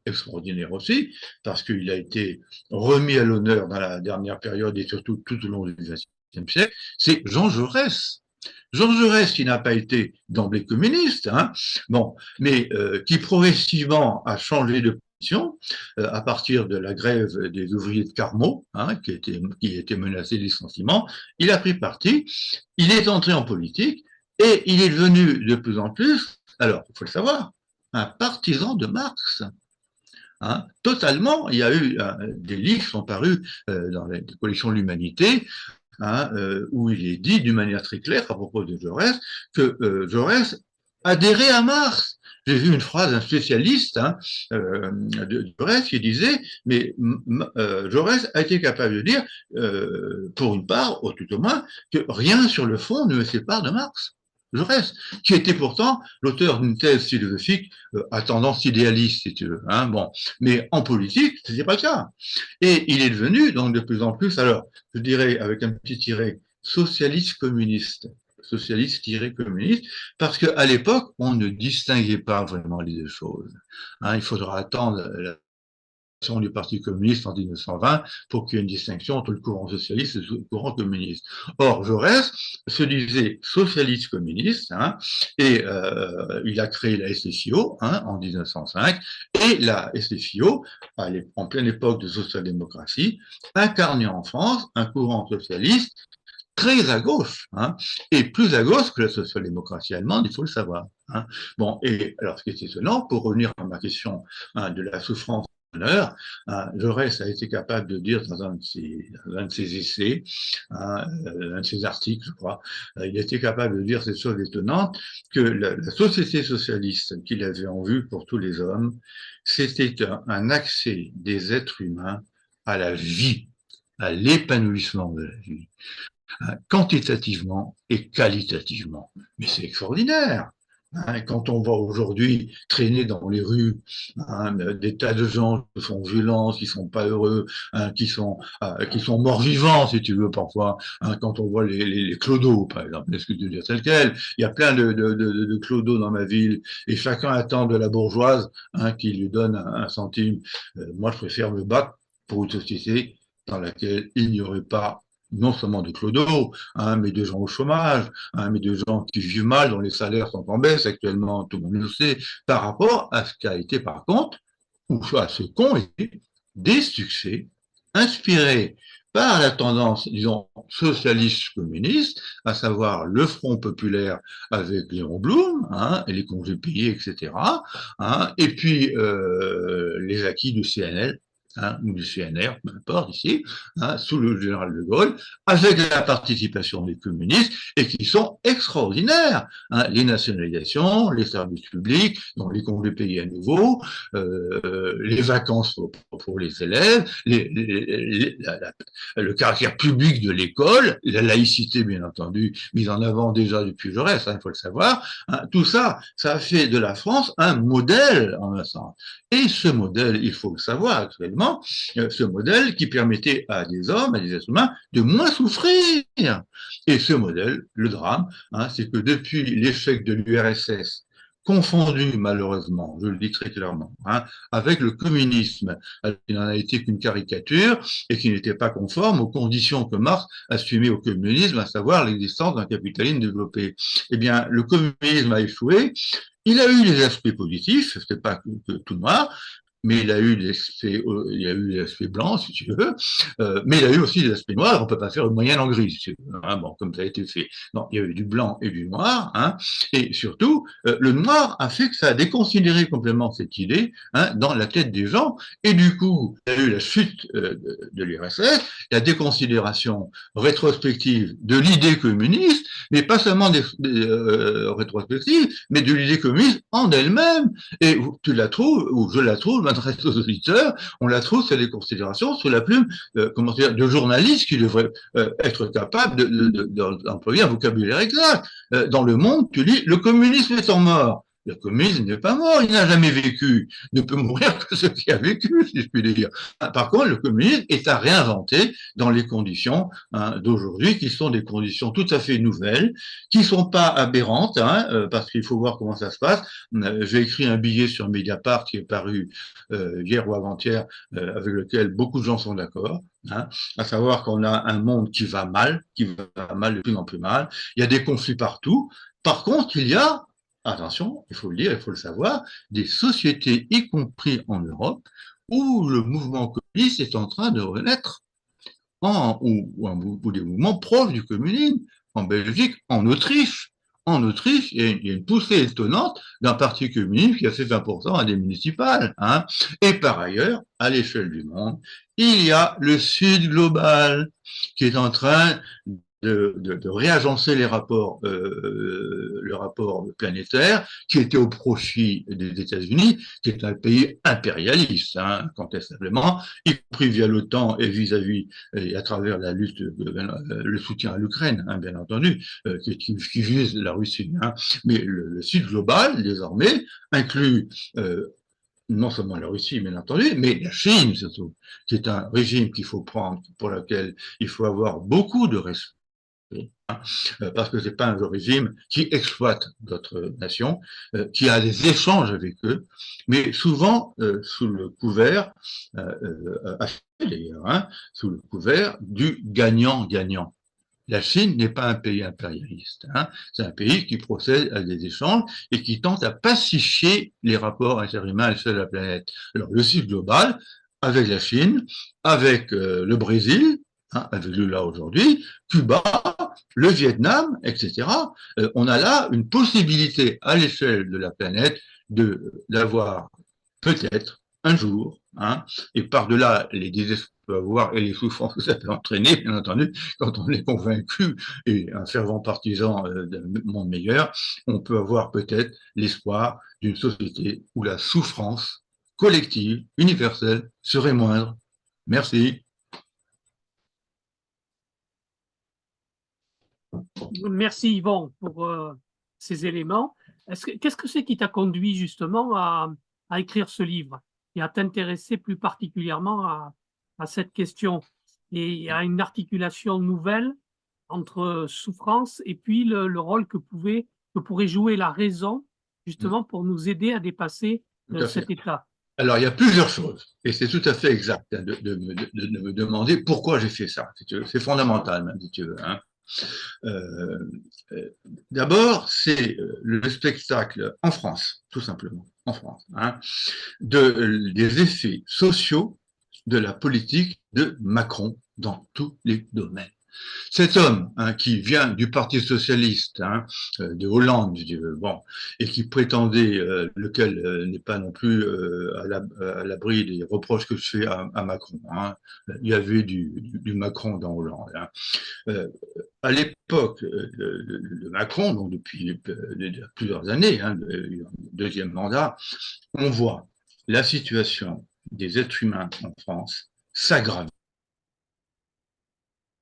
extraordinaire aussi, parce qu'il a été remis à l'honneur dans la dernière période et surtout tout au long du XXe siècle, c'est Jean Jaurès. Jean Jaurès, qui n'a pas été d'emblée communiste, hein, bon, mais qui progressivement a changé de position à partir de la grève des ouvriers de Carmaux, hein, qui était menacé de licenciement. Il a pris parti, il est entré en politique et il est devenu de plus en plus alors il faut le savoir, un partisan de Marx. Hein, totalement, il y a eu des livres qui sont parus dans les collections de l'Humanité, hein, où il est dit d'une manière très claire à propos de Jaurès que Jaurès adhérait à Marx. J'ai vu une phrase d'un spécialiste de Jaurès qui disait, mais Jaurès a été capable de dire, pour une part, ou tout au moins, que rien sur le fond ne me sépare de Marx. Jaurès, qui était pourtant l'auteur d'une thèse philosophique à tendance idéaliste, si tu veux. Hein, bon. Mais en politique, ce n'est pas le cas. Et il est devenu, donc, de plus en plus, alors, je dirais, avec un petit tiret, socialiste-communiste. Socialiste-communiste, parce qu'à l'époque, on ne distinguait pas vraiment les deux choses. Hein, il faudra attendre la du Parti communiste en 1920 pour qu'il y ait une distinction entre le courant socialiste et le courant communiste. Or, Jaurès se disait socialiste communiste, hein, et il a créé la SFIO en 1905, et la SFIO, en pleine époque de social-démocratie, incarnait en France un courant socialiste très à gauche, et plus à gauche que la social-démocratie allemande, il faut le savoir. Bon, et alors ce qui est étonnant, pour revenir à ma question de la souffrance, Jaurès a été capable de dire dans un de ses essais, un de ses articles, je crois, il a été capable de dire cette chose étonnante, que la société socialiste qu'il avait en vue pour tous les hommes, c'était un accès des êtres humains à la vie, à l'épanouissement de la vie, quantitativement et qualitativement. Mais c'est extraordinaire. Quand on voit aujourd'hui traîner dans les rues des tas de gens qui sont violents, qui sont pas heureux, qui sont morts vivants, si tu veux, parfois. Quand on voit les clodos, par exemple, est-ce que tu veux dire tel quel, il y a plein de clodos dans ma ville, et chacun attend de la bourgeoise qui lui donne un centime. Moi, je préfère me battre pour une société dans laquelle il n'y aurait pas non seulement de clodos, mais de gens au chômage, mais de gens qui vivent mal, dont les salaires sont en baisse actuellement, tout le monde le sait, par rapport à ce qu'a été par contre, ou à ce qu'ont été des succès inspirés par la tendance, disons, socialiste-communiste, à savoir le Front populaire avec Léon Blum, et les congés payés, etc., et puis les acquis du CNL, ou du CNR, peu importe ici, sous le général de Gaulle, avec la participation des communistes, et qui sont extraordinaires. Les nationalisations, les services publics, donc les congés payés à nouveau, les vacances pour les élèves, le caractère public de l'école, la laïcité, bien entendu, mise en avant déjà depuis Jaurès, il faut le savoir. Tout ça, ça a fait de la France un modèle, en un sens. Et ce modèle, il faut le savoir actuellement, ce modèle qui permettait à des hommes, à des êtres humains, de moins souffrir. Et ce modèle, le drame, c'est que depuis l'échec de l'URSS, confondu malheureusement, je le dis très clairement, avec le communisme, qui n'en a été qu'une caricature et qui n'était pas conforme aux conditions que Marx assumait au communisme, à savoir l'existence d'un capitalisme développé. Eh bien, le communisme a échoué. Il a eu des aspects positifs, c'est pas que tout noir, mais il a eu des aspects blancs, si tu veux, mais il a eu aussi des aspects noirs. On peut pas faire une moyenne en gris, si tu veux, bon, comme ça a été fait. Non, il y a eu du blanc et du noir, et surtout, le noir a fait que ça a déconsidéré complètement cette idée dans la tête des gens, et du coup, il y a eu la chute de l'URSS, la déconsidération rétrospective de l'idée communiste, mais pas seulement rétrospective, mais de l'idée communiste en elle-même, et tu la trouves, ou je la trouve, m'adresse aux auditeurs, on la trouve sur les considérations sous la plume de journalistes qui devraient être capables d'employer un vocabulaire exact. Dans Le Monde, tu lis « Le communisme étant mort ». Le communisme n'est pas mort, il n'a jamais vécu. Il ne peut mourir que ce qui a vécu, si je puis dire. Par contre, le communisme est à réinventer dans les conditions d'aujourd'hui, qui sont des conditions tout à fait nouvelles, qui ne sont pas aberrantes, parce qu'il faut voir comment ça se passe. J'ai écrit un billet sur Mediapart qui est paru hier ou avant-hier, avec lequel beaucoup de gens sont d'accord. À savoir qu'on a un monde qui va mal de plus en plus mal. Il y a des conflits partout. Par contre, il y a, attention, il faut le dire, il faut le savoir, des sociétés, y compris en Europe, où le mouvement communiste est en train de renaître, ou des mouvements proches du communisme, en Belgique, en Autriche, en Autriche, il y a une poussée étonnante d'un parti communiste qui a fait 20% à des municipales. Hein. Et par ailleurs, à l'échelle du monde, il y a le Sud global qui est en train de réagencer le rapport planétaire qui était au profit des États-Unis, qui est un pays impérialiste, hein, incontestablement, y compris via l'OTAN et vis-à-vis et à travers la lutte, le soutien à l'Ukraine, hein, bien entendu, qui vise la Russie. Hein. Mais le Sud global, désormais, inclut non seulement la Russie, bien entendu, mais la Chine surtout, qui est un régime qu'il faut prendre, pour lequel il faut avoir beaucoup de respect. Parce que c'est pas un régime qui exploite d'autres nations, qui a des échanges avec eux, mais souvent sous le couvert, d'ailleurs, hein, sous le couvert du gagnant-gagnant. La Chine n'est pas un pays impérialiste, hein. C'est un pays qui procède à des échanges et qui tente à pacifier les rapports interhumains à l'échelle de la planète. Alors le Sud global, avec la Chine, avec le Brésil, hein, avec le là aujourd'hui, Cuba, le Vietnam, etc. On a là une possibilité à l'échelle de la planète d'avoir peut-être un jour, hein, et par-delà les désespoirs peut avoir et les souffrances que ça peut entraîner, bien entendu, quand on est convaincu et un fervent partisan d'un monde meilleur, on peut avoir peut-être l'espoir d'une société où la souffrance collective, universelle, serait moindre. Merci. Merci Yvon pour ces éléments. Qu'est-ce que c'est qui t'a conduit justement à écrire ce livre et à t'intéresser plus particulièrement à cette question et à une articulation nouvelle entre souffrance et puis le rôle que pourrait jouer la raison justement pour nous aider à dépasser cet état? Alors, il y a plusieurs choses, et c'est tout à fait exact hein, de me demander pourquoi j'ai fait ça. C'est fondamental, même, si tu veux. Hein. D'abord, c'est le spectacle en France, tout simplement, en France, hein, des effets sociaux de la politique de Macron dans tous les domaines. Cet homme hein, qui vient du Parti socialiste hein, de Hollande, bon, et qui prétendait, lequel n'est pas non plus à l'abri des reproches que je fais à Macron. Hein. Il y avait du Macron dans Hollande. Hein. À l'époque de Macron, donc depuis plusieurs années, hein, deuxième mandat, on voit la situation des êtres humains en France s'aggraver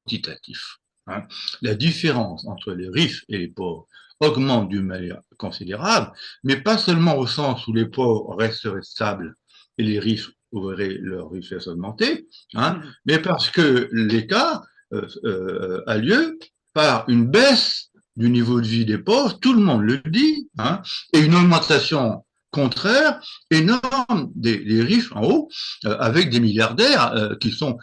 quantitatif. Hein. La différence entre les riches et les pauvres augmente d'une manière considérable, mais pas seulement au sens où les pauvres resteraient stables et les riches verraient leur richesse augmenter, hein, mais parce que l'écart a lieu par une baisse du niveau de vie des pauvres, tout le monde le dit, hein, et une augmentation contraire énorme des riches en haut, avec des milliardaires qui sont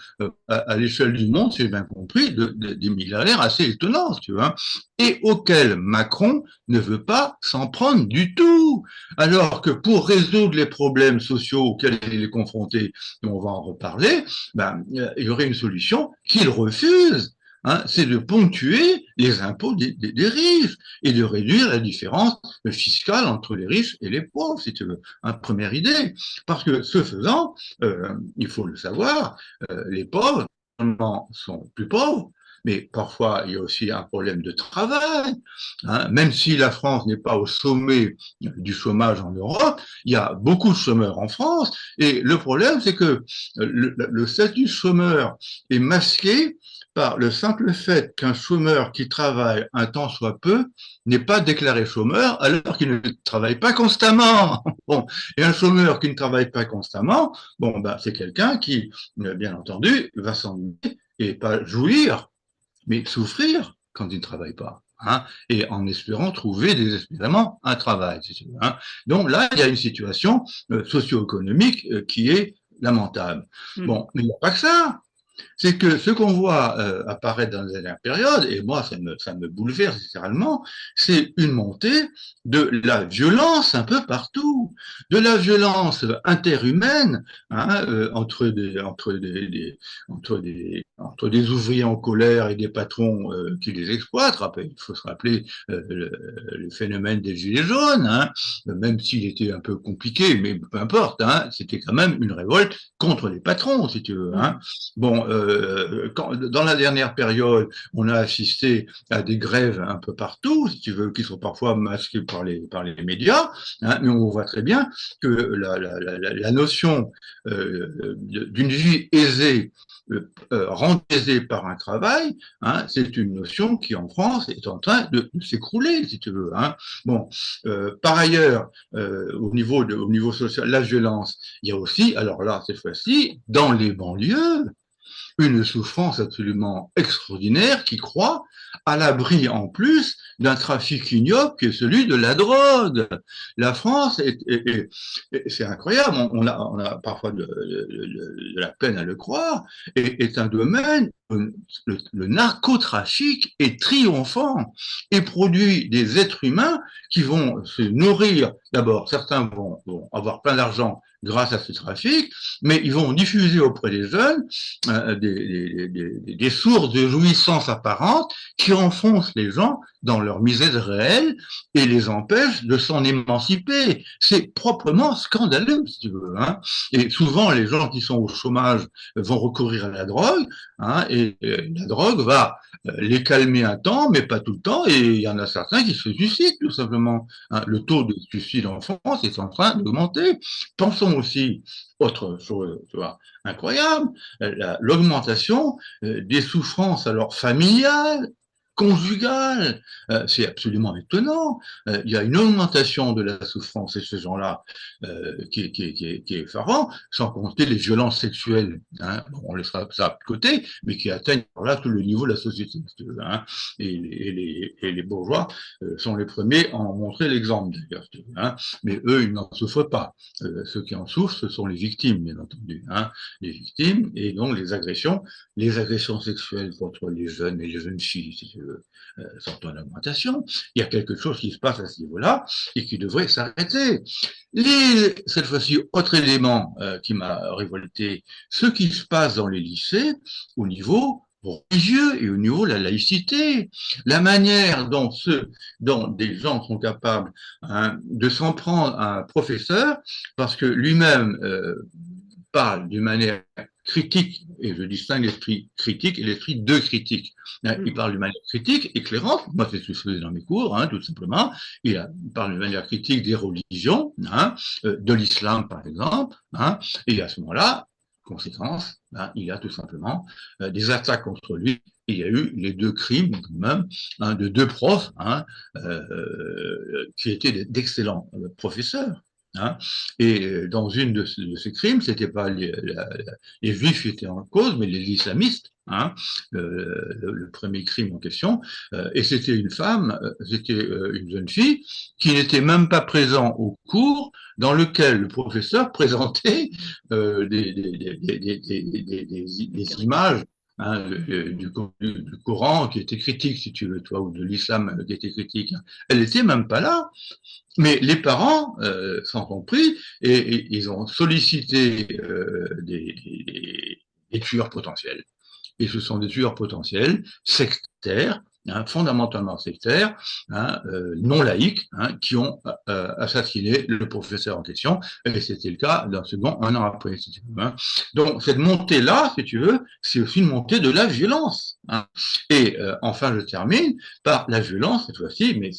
à l'échelle du monde, c'est bien compris, des milliardaires assez étonnants, tu vois, et auxquels Macron ne veut pas s'en prendre du tout. Alors que pour résoudre les problèmes sociaux auxquels il est confronté, on va en reparler, ben, il y aurait une solution qu'il refuse. Hein, c'est de ponctuer les impôts des riches et de réduire la différence fiscale entre les riches et les pauvres, si tu veux. Hein, première idée. Parce que ce faisant, il faut le savoir, les pauvres sont plus pauvres, mais parfois il y a aussi un problème de travail. Hein. Même si la France n'est pas au sommet du chômage en Europe, il y a beaucoup de chômeurs en France. Et le problème, c'est que le statut chômeur est masqué par le simple fait qu'un chômeur qui travaille un temps soit peu n'est pas déclaré chômeur alors qu'il ne travaille pas constamment. Bon, et un chômeur qui ne travaille pas constamment, bon, ben, c'est quelqu'un qui, bien entendu, va s'ennuyer et pas jouir, mais souffrir quand il ne travaille pas. Hein, et en espérant trouver désespérément un travail. Hein. Donc là, il y a une situation socio-économique qui est lamentable. Bon, mais il n'y a pas que ça. C'est que ce qu'on voit apparaître dans la dernière période, et moi ça me bouleverse littéralement, c'est une montée de la violence un peu partout, de la violence interhumaine hein, entre des ouvriers en colère et des patrons qui les exploitent. Il faut se rappeler le phénomène des gilets jaunes, hein, même s'il était un peu compliqué, mais peu importe, hein, c'était quand même une révolte contre les patrons, si tu veux. Hein. Bon, dans la dernière période, on a assisté à des grèves un peu partout, si tu veux, qui sont parfois masquées par les médias, hein, mais on voit très bien que la notion d'une vie aisée, rendue aisée par un travail, hein, c'est une notion qui, en France, est en train de s'écrouler, si tu veux. Hein. Bon, par ailleurs, au niveau social, la violence, il y a aussi, alors là, cette fois-ci, dans les banlieues, une souffrance absolument extraordinaire qui croît à l'abri en plus d'un trafic ignoble qui est celui de la drogue. La France c'est incroyable, on a parfois de la peine à le croire, est un domaine où le narcotrafic est triomphant et produit des êtres humains qui vont se nourrir. D'abord, certains vont avoir plein d'argent grâce à ce trafic, mais ils vont diffuser auprès des jeunes des sources de jouissance apparentes qui enfoncent les gens dans leur misère réelle et les empêchent de s'en émanciper. C'est proprement scandaleux, si tu veux. Hein. Et souvent, les gens qui sont au chômage vont recourir à la drogue, hein, et la drogue va les calmer un temps, mais pas tout le temps, et il y en a certains qui se suicident, tout simplement. Hein. Le taux de suicide en France est en train d'augmenter. Pensons aussi, autre chose, tu vois, incroyable, l'augmentation des souffrances alors familiales, conjugales, c'est absolument étonnant. Il y a une augmentation de la souffrance chez ces gens-là qui est effarant, sans compter les violences sexuelles. Hein. On laissera ça de côté, mais qui atteignent là tout le niveau de la société. Hein. Et les bourgeois sont les premiers à en montrer l'exemple, d'ailleurs. Hein. Mais eux, ils n'en souffrent pas. Ceux qui en souffrent, ce sont les victimes, bien entendu. Hein. Les victimes et donc les agressions sexuelles contre les jeunes et les jeunes filles, si tu veux, sont en augmentation. Il y a quelque chose qui se passe à ce niveau-là et qui devrait s'arrêter. Cette fois-ci, autre élément qui m'a révolté, ce qui se passe dans les lycées au niveau religieux et au niveau de la laïcité, la manière dont des gens sont capables hein, de s'en prendre à un professeur parce que lui-même parle d'une manière critique, et je distingue l'esprit critique et l'esprit de critique. Il parle d'une manière critique, éclairante, moi c'est ce que je faisais dans mes cours, hein, tout simplement. Il parle d'une manière critique des religions, hein, de l'islam par exemple, hein, et à ce moment-là, conséquence, hein, il y a tout simplement des attaques contre lui. Il y a eu les deux crimes, même, hein, de deux profs hein, qui étaient d'excellents professeurs. Hein. Et dans une de ces crimes, c'était pas les juifs qui étaient en cause, mais les islamistes. Hein, le premier crime en question, et c'était une femme, c'était une jeune fille qui n'était même pas présente au cours dans lequel le professeur présentait des images hein, du Coran qui était critique, si tu veux, toi, ou de l'islam qui était critique. Elle n'était même pas là. Mais les parents s'en sont pris et ils ont sollicité des tueurs potentiels. Et ce sont des tueurs potentiels sectaires, hein, fondamentalement sectaires, hein, non laïques, hein, qui ont assassiné le professeur en question. Et c'était le cas d'un second un an après, si tu veux. Hein. Donc cette montée-là, si tu veux, c'est aussi une montée de la violence. Hein. Et enfin, je termine par la violence, cette fois-ci, mais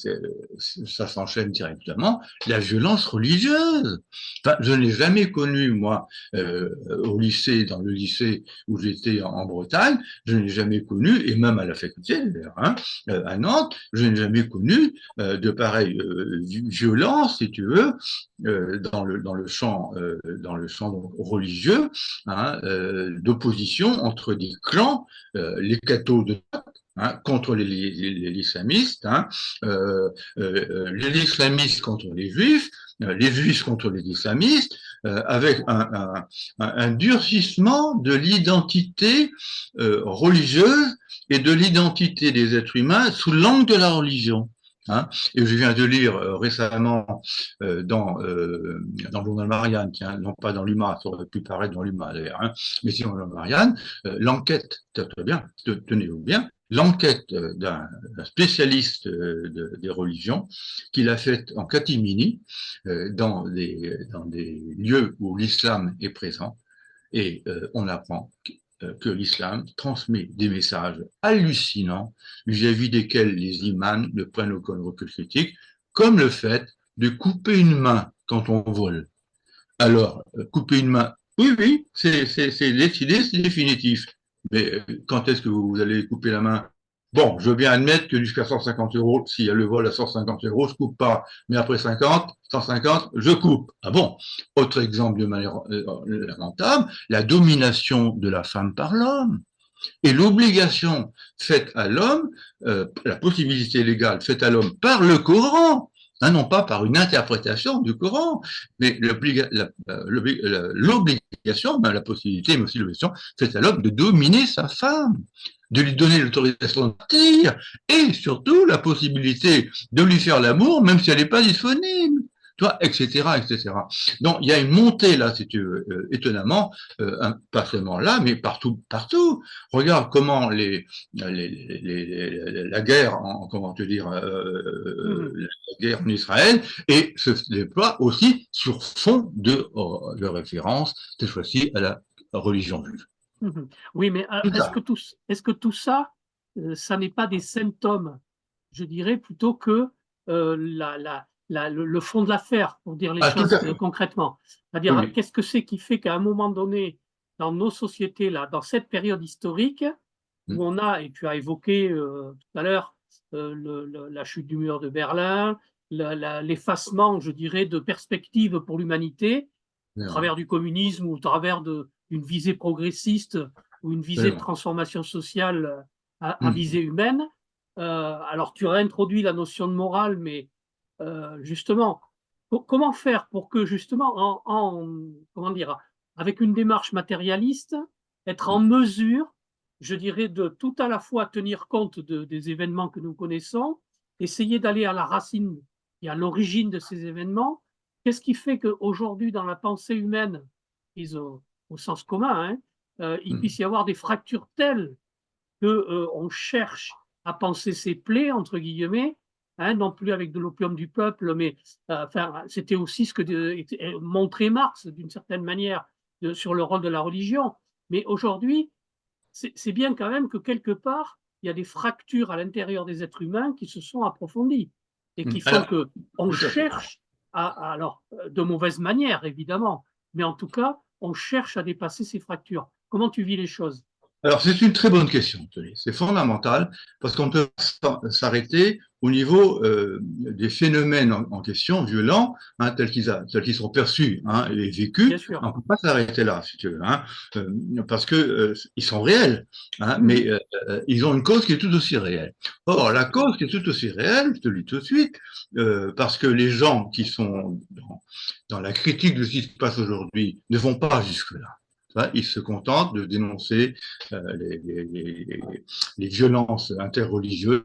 ça s'enchaîne directement, la violence religieuse. Enfin, je n'ai jamais connu, moi, au lycée, dans le lycée où j'étais en Bretagne, je n'ai jamais connu, et même à la faculté, d'ailleurs, hein, à Nantes, je n'ai jamais connu de pareille violence, si tu veux, dans dans le champ religieux, hein, d'opposition entre des clans, les cathos de hein, contre les islamistes, hein, les islamistes contre les juifs contre les islamistes, avec un durcissement de l'identité religieuse et de l'identité des êtres humains sous l'angle de la religion. Hein. Et je viens de lire récemment dans le journal Marianne, tiens, non pas dans l'UMA, ça aurait pu paraître dans l'UMA d'ailleurs, hein, mais si dans le journal Marianne, l'enquête, très bien, tenez-vous bien, l'enquête d'un spécialiste des religions qu'il a faite en catimini dans des lieux où l'islam est présent, et on apprend que l'islam transmet des messages hallucinants vis-à-vis desquels les imams ne prennent aucun recul critique, comme le fait de couper une main quand on vole. Alors, couper une main, oui, c'est décidé, c'est définitif. Mais quand est-ce que vous allez couper la main? Bon, je veux bien admettre que jusqu'à 150 euros, s'il y a le vol à 150 euros, je coupe pas. Mais après 50, 150, je coupe. Ah bon? Autre exemple de manière lamentable, la domination de la femme par l'homme et l'obligation faite à l'homme, la possibilité légale faite à l'homme par le Coran, hein, non pas par une interprétation du Coran, mais l'obligation, la possibilité, mais aussi l'obligation faite à l'homme de dominer sa femme, de lui donner l'autorisation de partir, et surtout la possibilité de lui faire l'amour, même si elle n'est pas disponible. Toi, etc., etc. Donc, il y a une montée là, si tu veux, étonnamment, pas seulement là, mais partout, partout. Regarde comment la guerre, comment te dire, la guerre en Israël, et se déploie aussi sur fond de référence, cette fois-ci à la religion juive. Oui, mais est-ce que tout ça, ça n'est pas des symptômes, je dirais, plutôt que le fond de l'affaire, pour dire les choses concrètement. C'est-à-dire, Oui. qu'est-ce que c'est qui fait qu'à un moment donné, dans nos sociétés, là, dans cette période historique, où on a, et tu as évoqué tout à l'heure, la chute du mur de Berlin, l'effacement, je dirais, de perspectives pour l'humanité, au travers du communisme ou au travers d'une visée progressiste ou une visée de transformation sociale à visée humaine. Alors, tu as introduit la notion de morale, mais justement, comment faire pour que, justement, comment dire, avec une démarche matérialiste, être en mesure, je dirais, de tout à la fois tenir compte des événements que nous connaissons, essayer d'aller à la racine et à l'origine de ces événements. Qu'est-ce qui fait qu'aujourd'hui, dans la pensée humaine, au sens commun, il puisse y avoir des fractures telles qu'on cherche à penser ses plaies, entre guillemets, non plus avec de l'opium du peuple, mais enfin, c'était aussi ce que montrait Marx, d'une certaine manière, sur le rôle de la religion. Mais aujourd'hui, c'est bien quand même que quelque part, il y a des fractures à l'intérieur des êtres humains qui se sont approfondies et qui font qu'on cherche, alors de mauvaise manière évidemment, mais en tout cas, on cherche à dépasser ces fractures. Comment tu vis les choses? Alors, c'est une très bonne question, c'est fondamental, parce qu'on peut s'arrêter au niveau des phénomènes en question, violents, tels qu'ils sont perçus et vécus. On ne peut pas s'arrêter là, si tu veux, parce que ils sont réels, mais ils ont une cause qui est tout aussi réelle. Or, la cause qui est tout aussi réelle, je te le dis tout de suite, parce que les gens qui sont dans la critique de ce qui se passe aujourd'hui ne vont pas jusque-là. Ils se contentent de dénoncer les violences interreligieuses,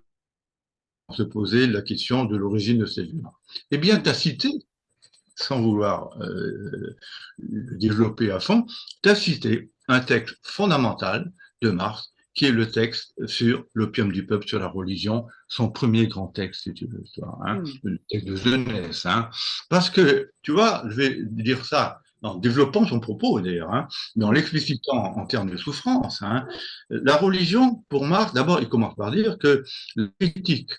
se poser la question de l'origine de ces violences. Eh bien, tu as cité, sans vouloir le développer à fond, tu as cité un texte fondamental de Marx, qui est le texte sur l'opium du peuple, sur la religion, son premier grand texte, si tu veux, le texte de Genèse. Parce que, tu vois, je vais dire ça en développant son propos d'ailleurs, mais en l'explicitant en termes de souffrance. La religion, pour Marx, d'abord, il commence par dire que la critique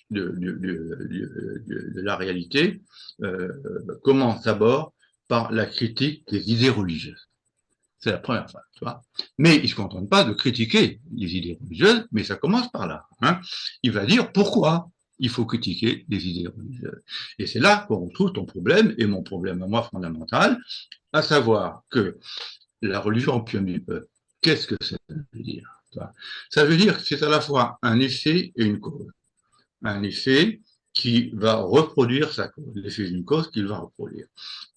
de la réalité commence d'abord par la critique des idées religieuses. C'est la première fois, tu vois. Mais il ne se contente pas de critiquer les idées religieuses, mais ça commence par là. Il va dire pourquoi il faut critiquer les idées religieuses. Et c'est là qu'on retrouve ton problème, et mon problème à moi fondamental, à savoir que la religion opium du peuple, qu'est-ce que ça veut dire? Ça veut dire que c'est à la fois un effet et une cause. Un effet, qui va reproduire sa cause, l'effet d'une cause qu'il va reproduire.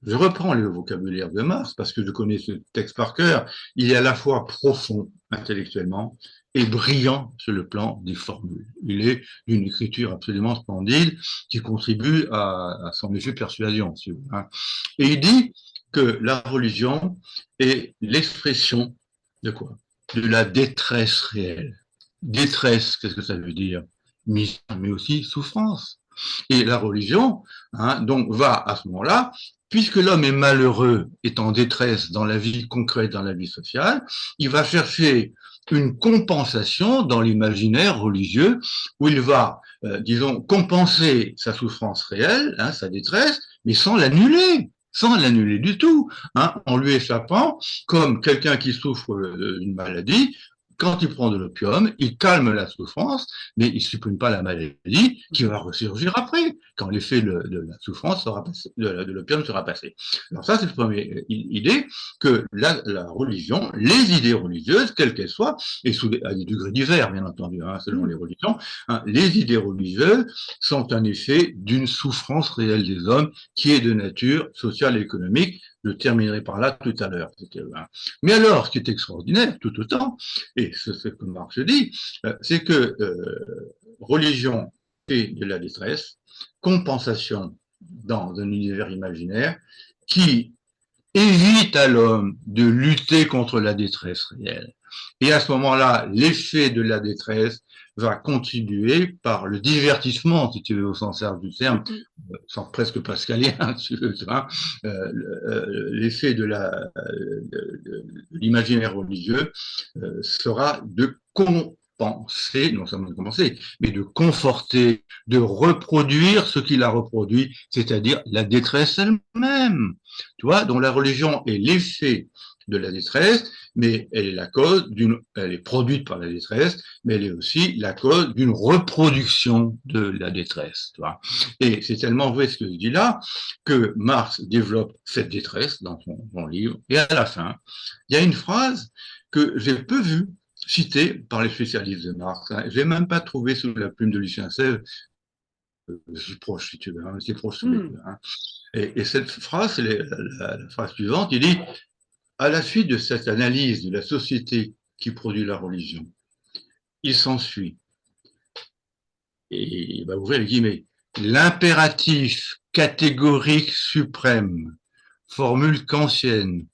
Je reprends le vocabulaire de Marx parce que je connais ce texte par cœur. Il est à la fois profond intellectuellement et brillant sur le plan des formules. Il est d'une écriture absolument splendide qui contribue à son effet persuasion. Si vous voulez, hein. Et il dit que la religion est l'expression de quoi? De la détresse réelle. Détresse, qu'est-ce que ça veut dire? Misère, mais aussi souffrance. Et la religion, hein, donc, va à ce moment-là, puisque l'homme est malheureux, est en détresse dans la vie concrète, dans la vie sociale, il va chercher une compensation dans l'imaginaire religieux où il va, disons, compenser sa souffrance réelle, hein, sa détresse, mais sans l'annuler du tout, hein, en lui échappant, comme quelqu'un qui souffre d'une maladie, quand il prend de l'opium, il calme la souffrance, mais il ne supprime pas la maladie qui va ressurgir après, quand l'effet de la souffrance sera passé, de l'opium sera passé. Alors ça, c'est la première idée, que la religion, les idées religieuses, quelles qu'elles soient, et à des degrés divers, bien entendu, hein, selon les religions, hein, les idées religieuses sont un effet d'une souffrance réelle des hommes qui est de nature sociale et économique. Je terminerai par là tout à l'heure. Mais alors, ce qui est extraordinaire, tout autant, et ce que Marx dit, c'est que religion et de la détresse, compensation dans un univers imaginaire qui évite à l'homme de lutter contre la détresse réelle. Et à ce moment-là, l'effet de la détresse va contribuer par le divertissement, si tu veux, au sens large du terme, sans presque pascalien, si tu veux, hein, l'effet de l'imaginaire religieux sera de compenser, non seulement de compenser, mais de conforter, de reproduire ce qu'il a reproduit, c'est-à-dire la détresse elle-même. Tu vois, donc la religion est l'effet de la détresse, mais elle est la cause elle est produite par la détresse, mais elle est aussi la cause d'une reproduction de la détresse. Tu vois. Et c'est tellement vrai ce que je dis là, que Marx développe cette détresse dans son livre, et à la fin, il y a une phrase que j'ai peu vue citée par les spécialistes de Marx. Hein. Je l'ai même pas trouvée sous la plume de Lucien Sèvres. Je suis proche, si tu veux, hein, c'est proche. Hein. Et cette phrase, c'est la phrase suivante, il dit à la suite de cette analyse de la société qui produit la religion, il s'ensuit, et il va ouvrir les guillemets, l'impératif catégorique suprême, formule kantienne,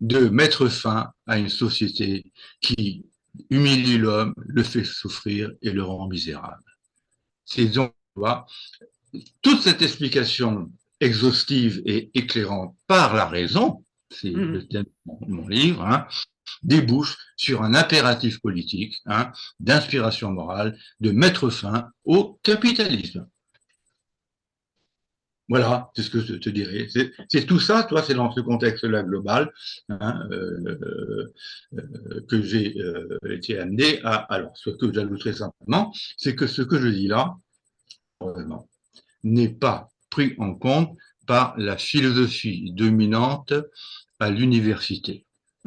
de mettre fin à une société qui humilie l'homme, le fait souffrir et le rend misérable. C'est donc, tu vois, toute cette explication exhaustive et éclairante par la raison, c'est le thème de mon livre, hein, débouche sur un impératif politique, hein, d'inspiration morale, de mettre fin au capitalisme. Voilà, c'est ce que je te dirais. C'est tout ça, toi, c'est dans ce contexte-là global hein, que j'ai été amené à. Alors, ce que j'ajouterais simplement, c'est que ce que je dis là, vraiment, n'est pas pris en compte par la philosophie dominante à l'université.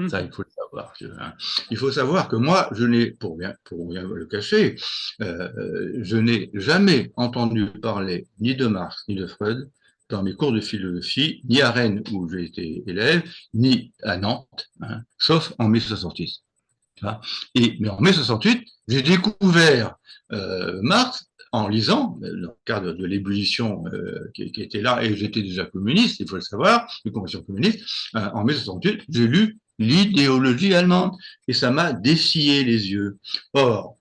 Ça, il faut le savoir. Hein. Il faut savoir que moi, je n'ai, pour bien le cacher, je n'ai jamais entendu parler ni de Marx ni de Freud dans mes cours de philosophie, ni à Rennes où j'ai été élève, ni à Nantes, hein, sauf en mai 68. Mais en mai 68, j'ai découvert Marx en lisant, dans le cadre de l'ébullition qui était là, et j'étais déjà communiste, il faut le savoir, une convention communiste, en mai 68, j'ai lu l'idéologie allemande, et ça m'a dessillé les yeux. Or,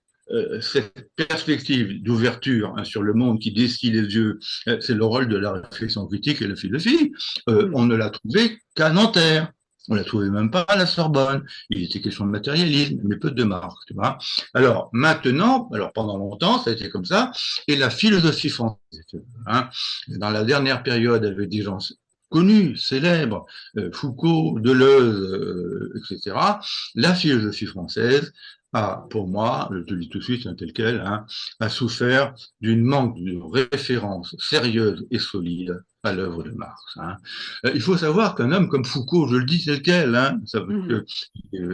cette perspective d'ouverture hein, sur le monde qui dessille les yeux, c'est le rôle de la réflexion critique et de la philosophie. On ne l'a trouvé qu'à Nanterre. On ne l'a trouvé même pas à la Sorbonne. Il était question de matérialisme, mais peu de Marx, tu vois. Alors, maintenant, alors pendant longtemps, ça a été comme ça, et la philosophie française, hein, dans la dernière période, avec des gens connus, célèbres, Foucault, Deleuze, etc., la philosophie française a, pour moi, je te le dis tout de suite, un tel quel, hein, a souffert d'une manque de référence sérieuse et solide à l'œuvre de Marx. Hein. Il faut savoir qu'un homme comme Foucault, je le dis tel quel, hein, ça veut dire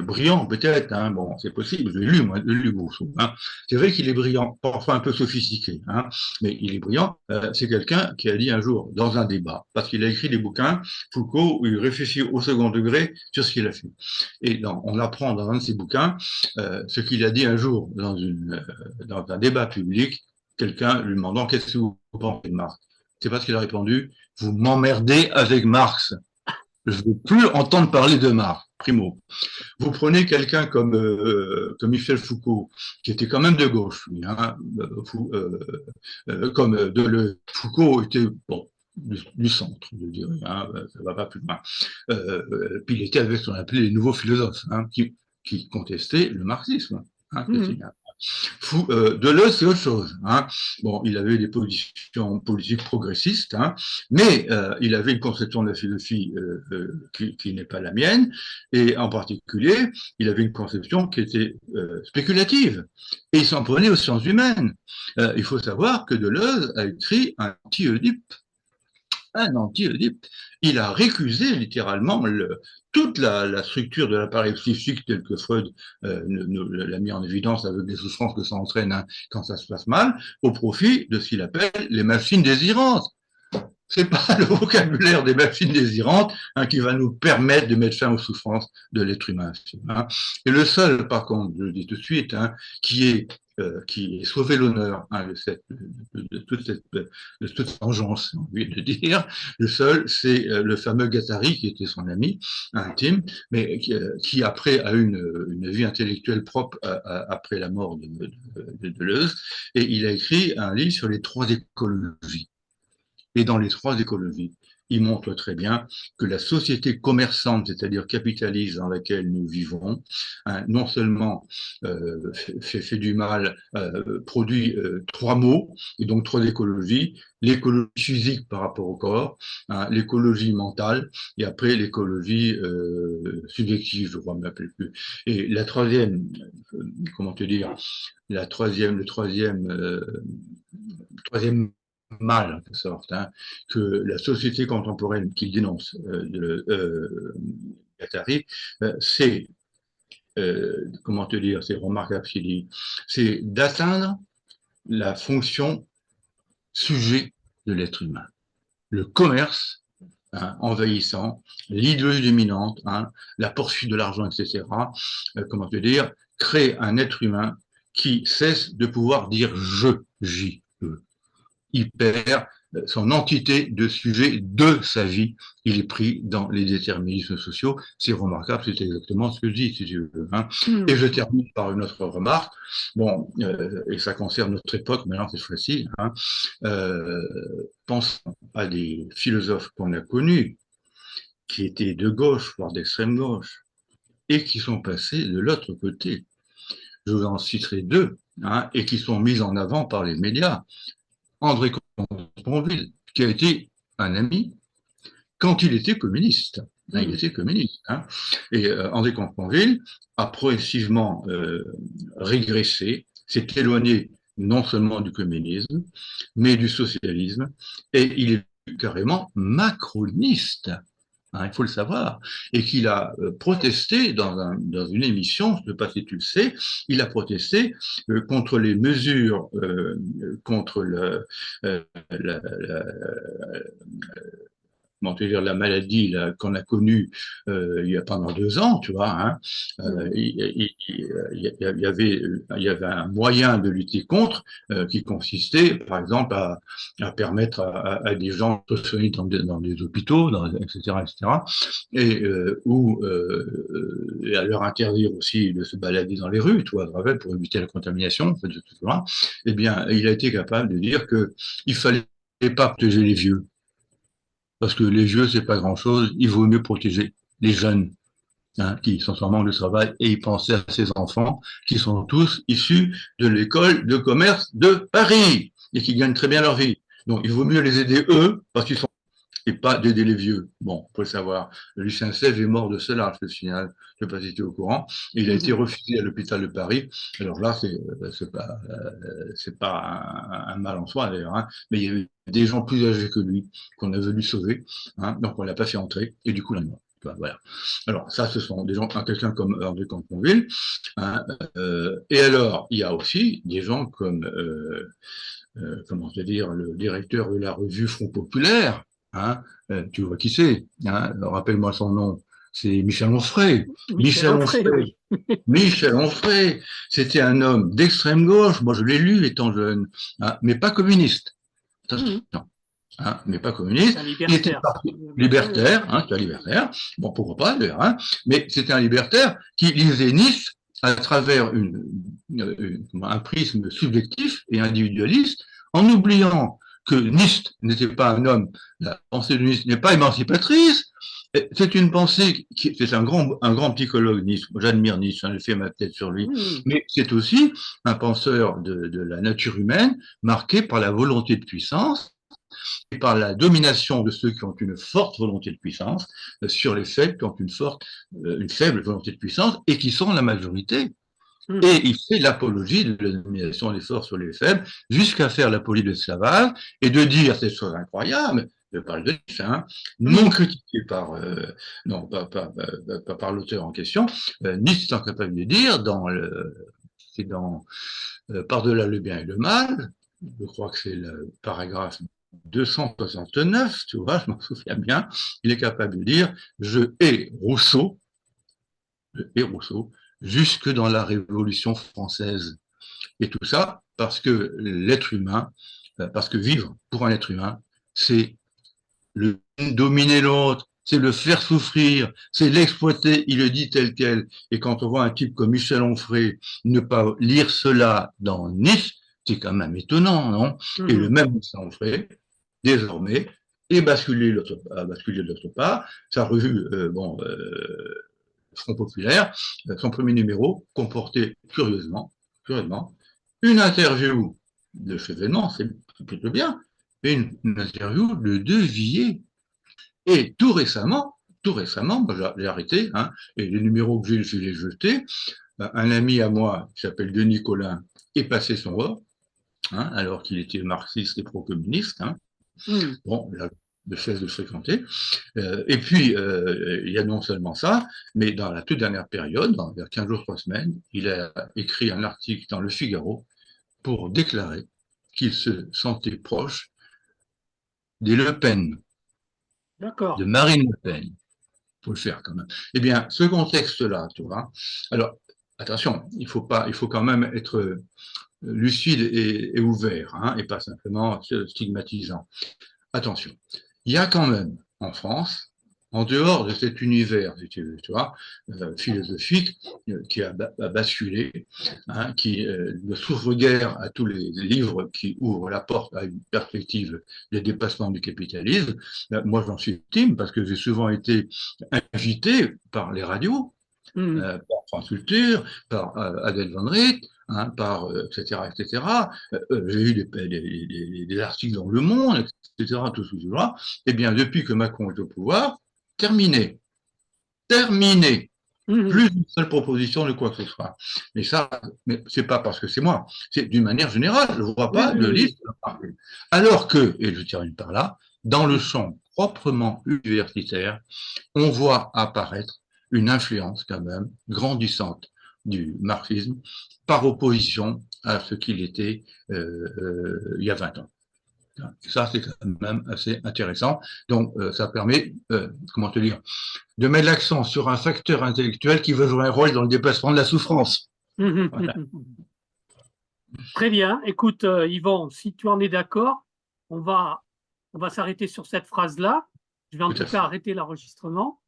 brillant peut-être, hein, bon, c'est possible, je l'ai lu, moi, je l'ai lu Rousseau. Hein. C'est vrai qu'il est brillant, parfois un peu sophistiqué, hein, mais il est brillant. C'est quelqu'un qui a dit un jour, dans un débat, parce qu'il a écrit des bouquins, Foucault, où il réfléchit au second degré sur ce qu'il a fait. Et on apprend dans un de ses bouquins ce qu'il a dit un jour dans un débat public, quelqu'un lui demandant qu'est-ce que vous pensez de Marx. C'est pas ce qu'il a répondu. Vous m'emmerdez avec Marx. Je ne veux plus entendre parler de Marx. Primo. Vous prenez quelqu'un comme Michel Foucault, qui était quand même de gauche, lui, hein, comme Deleuze. Foucault était bon, du centre, je dirais, hein, ça ne va pas plus loin. Puis il était avec ce qu'on appelait les nouveaux philosophes, hein, qui contestaient le marxisme. Hein, Deleuze, c'est autre chose. Hein. Bon, il avait des positions politiques progressistes, hein, mais il avait une conception de la philosophie qui n'est pas la mienne, et en particulier, il avait une conception qui était spéculative, et il s'en prenait aux sciences humaines. Il faut savoir que Deleuze a écrit un anti-Oedipe. Un anti-Oedipe. Il a récusé littéralement toute la structure de l'appareil psychique tel que Freud l'a mis en évidence avec les souffrances que ça entraîne hein, quand ça se passe mal, au profit de ce qu'il appelle les machines désirantes. C'est pas le vocabulaire des machines désirantes hein, qui va nous permettre de mettre fin aux souffrances de l'être humain. Hein. Et le seul, par contre, je le dis tout de suite, hein, qui est sauvé l'honneur hein, de toute cette vengeance, j'ai envie de dire. Le seul, c'est le fameux Guattari, qui était son ami intime, mais qui après a eu une vie intellectuelle propre après la mort de Deleuze, et il a écrit un livre sur les 3 écologies. Et dans les 3 écologies, il montre très bien que la société commerçante, c'est-à-dire capitaliste dans laquelle nous vivons, hein, non seulement fait du mal, produit 3 maux, et donc 3 écologies, l'écologie physique par rapport au corps, hein, l'écologie mentale, et après l'écologie subjective, je crois, ne m'appelle plus. Et la troisième, comment te dire, le troisième mal, en quelque sorte, hein, que la société contemporaine qu'il dénonce Guattari, c'est, comment te dire, c'est remarquable ce qu'il dit, c'est d'atteindre la fonction sujet de l'être humain. Le commerce hein, envahissant, l'idéologie dominante, hein, la poursuite de l'argent, etc., comment te dire, crée un être humain qui cesse de pouvoir dire j'y il perd son entité de sujet de sa vie. Il est pris dans les déterminismes sociaux. C'est remarquable, c'est exactement ce que je dis, si tu veux. Hein. Et je termine par une autre remarque. Bon, et ça concerne notre époque, maintenant cette fois-ci. Hein. Pensons à des philosophes qu'on a connus, qui étaient de gauche, voire d'extrême gauche, et qui sont passés de l'autre côté. Je vous en citerai 2, hein, et qui sont mis en avant par les médias. André Comte-Sponville, qui a été un ami quand il était communiste. Il était communiste. Hein. Et André Comte-Sponville a progressivement régressé, s'est éloigné non seulement du communisme, mais du socialisme, et il est carrément macroniste. Hein, il faut le savoir, et qu'il a protesté dans une émission, je ne sais pas si tu le sais, il a protesté contre les mesures, contre comment te dire, la maladie qu'on a connue il y a pendant 2 ans, tu vois, hein, il y avait un moyen de lutter contre qui consistait, par exemple, à permettre à des gens de soigner dans des hôpitaux, etc., et à leur interdire aussi de se balader dans les rues, tu vois, pour éviter la contamination, en fait, etc. Eh bien, il a été capable de dire qu'il fallait pas protéger les vieux. Parce que les vieux, c'est pas grand-chose. Il vaut mieux protéger les jeunes, hein, qui sont en manque de travail, et il pensait à ces enfants qui sont tous issus de l'école de commerce de Paris et qui gagnent très bien leur vie. Donc, il vaut mieux les aider eux parce qu'ils sont et pas d'aider les vieux. Bon, faut le savoir. Lucien Sèvres est mort de cela, au final. Je ne sais pas si tu es au courant. Il a été refusé à l'hôpital de Paris. Alors là, c'est pas un mal en soi, d'ailleurs, hein, mais il y a eu des gens plus âgés que lui qu'on a voulu sauver, hein, donc on l'a pas fait entrer, et du coup, là, non. Voilà. Alors, ça, ce sont des gens, quelqu'un comme André Camponville, hein, et alors, il y a aussi des gens comme, comment te dire, le directeur de la revue Front Populaire, hein, tu vois qui c'est, hein, rappelle-moi son nom, c'est Michel Onfray. Michel Onfray, oui. Michel Onfray, c'était un homme d'extrême gauche, moi je l'ai lu étant jeune, hein, mais pas communiste. Attention. Hein, mais pas communiste. Un libertaire. Libertaire, hein, tu as libertaire. Bon, pourquoi pas, d'ailleurs, hein, mais c'était un libertaire qui lisait Nietzsche à travers un prisme subjectif et individualiste, en oubliant que Nietzsche n'était pas un homme, la pensée de Nietzsche n'est pas émancipatrice. C'est une pensée qui, c'est un grand psychologue, Nietzsche. J'admire Nietzsche, j'ai fait ma tête sur lui. Mais c'est aussi un penseur de la nature humaine, marqué par la volonté de puissance et par la domination de ceux qui ont une forte volonté de puissance sur les faibles qui ont une faible volonté de puissance et qui sont la majorité. Et il fait l'apologie de la domination des forts sur les faibles, jusqu'à faire l'apologie de l'esclavage et de dire ces choses incroyables. Je parle de Nietzsche, hein, non critiqué par, non, pas par l'auteur en question. Nietzsche est incapable de dire c'est dans Par-delà le bien et le mal. Je crois que c'est le paragraphe 269, tu vois, je m'en souviens bien. Il est capable de dire je hais Rousseau jusque dans la Révolution française. Et tout ça parce que l'être humain, parce que vivre pour un être humain, c'est le dominer l'autre, c'est le faire souffrir, c'est l'exploiter, il le dit tel quel. Et quand on voit un type comme Michel Onfray ne pas lire cela dans Nietzsche, c'est quand même étonnant, non? Et le même Michel Onfray, désormais, est basculé de l'autre part. Sa revue, Front Populaire, son premier numéro comportait curieusement une interview de Chevènement, c'est plutôt bien, et une interview de De Villiers. Et tout récemment, j'ai arrêté, hein, et les numéros que j'ai, je les ai jetés. Un ami à moi, qui s'appelle Denis Collin, est passé son voix, hein, alors qu'il était marxiste et pro-communiste. Hein. Bon, là, de cesse de fréquenter. Et puis, il y a non seulement ça, mais dans la toute dernière période, vers 15 jours, 3 semaines, il a écrit un article dans Le Figaro pour déclarer qu'il se sentait proche des Le Pen, de Marine Le Pen. Il faut le faire quand même. Eh bien, ce contexte-là, tu vois. Alors, attention, il faut quand même être lucide et ouvert, hein, et pas simplement stigmatisant. Attention, il y a quand même en France, en dehors de cet univers, tu vois, philosophique, qui a basculé, hein, qui ne s'ouvre guère à tous les livres qui ouvrent la porte à une perspective de dépassement du capitalisme. Moi, j'en suis victime parce que j'ai souvent été invité par les radios, par France Culture, par Adèle Van Riet, hein, par etc. J'ai eu des articles dans Le Monde, etc. Tout ça. Eh bien, depuis que Macron est au pouvoir, terminé. Plus une seule proposition de quoi que ce soit. Mais ça, c'est pas parce que c'est moi, c'est d'une manière générale. Je ne vois pas de liste. Alors que, et je termine par là, dans le champ proprement universitaire, on voit apparaître une influence quand même grandissante du marxisme par opposition à ce qu'il était il y a 20 ans. Ça, c'est quand même assez intéressant. Donc, ça permet, comment te dire, de mettre l'accent sur un facteur intellectuel qui va jouer un rôle dans le déplacement de la souffrance. Voilà. Très bien. Écoute, Yvan, si tu en es d'accord, on va s'arrêter sur cette phrase-là. Je vais en tout cas arrêter l'enregistrement.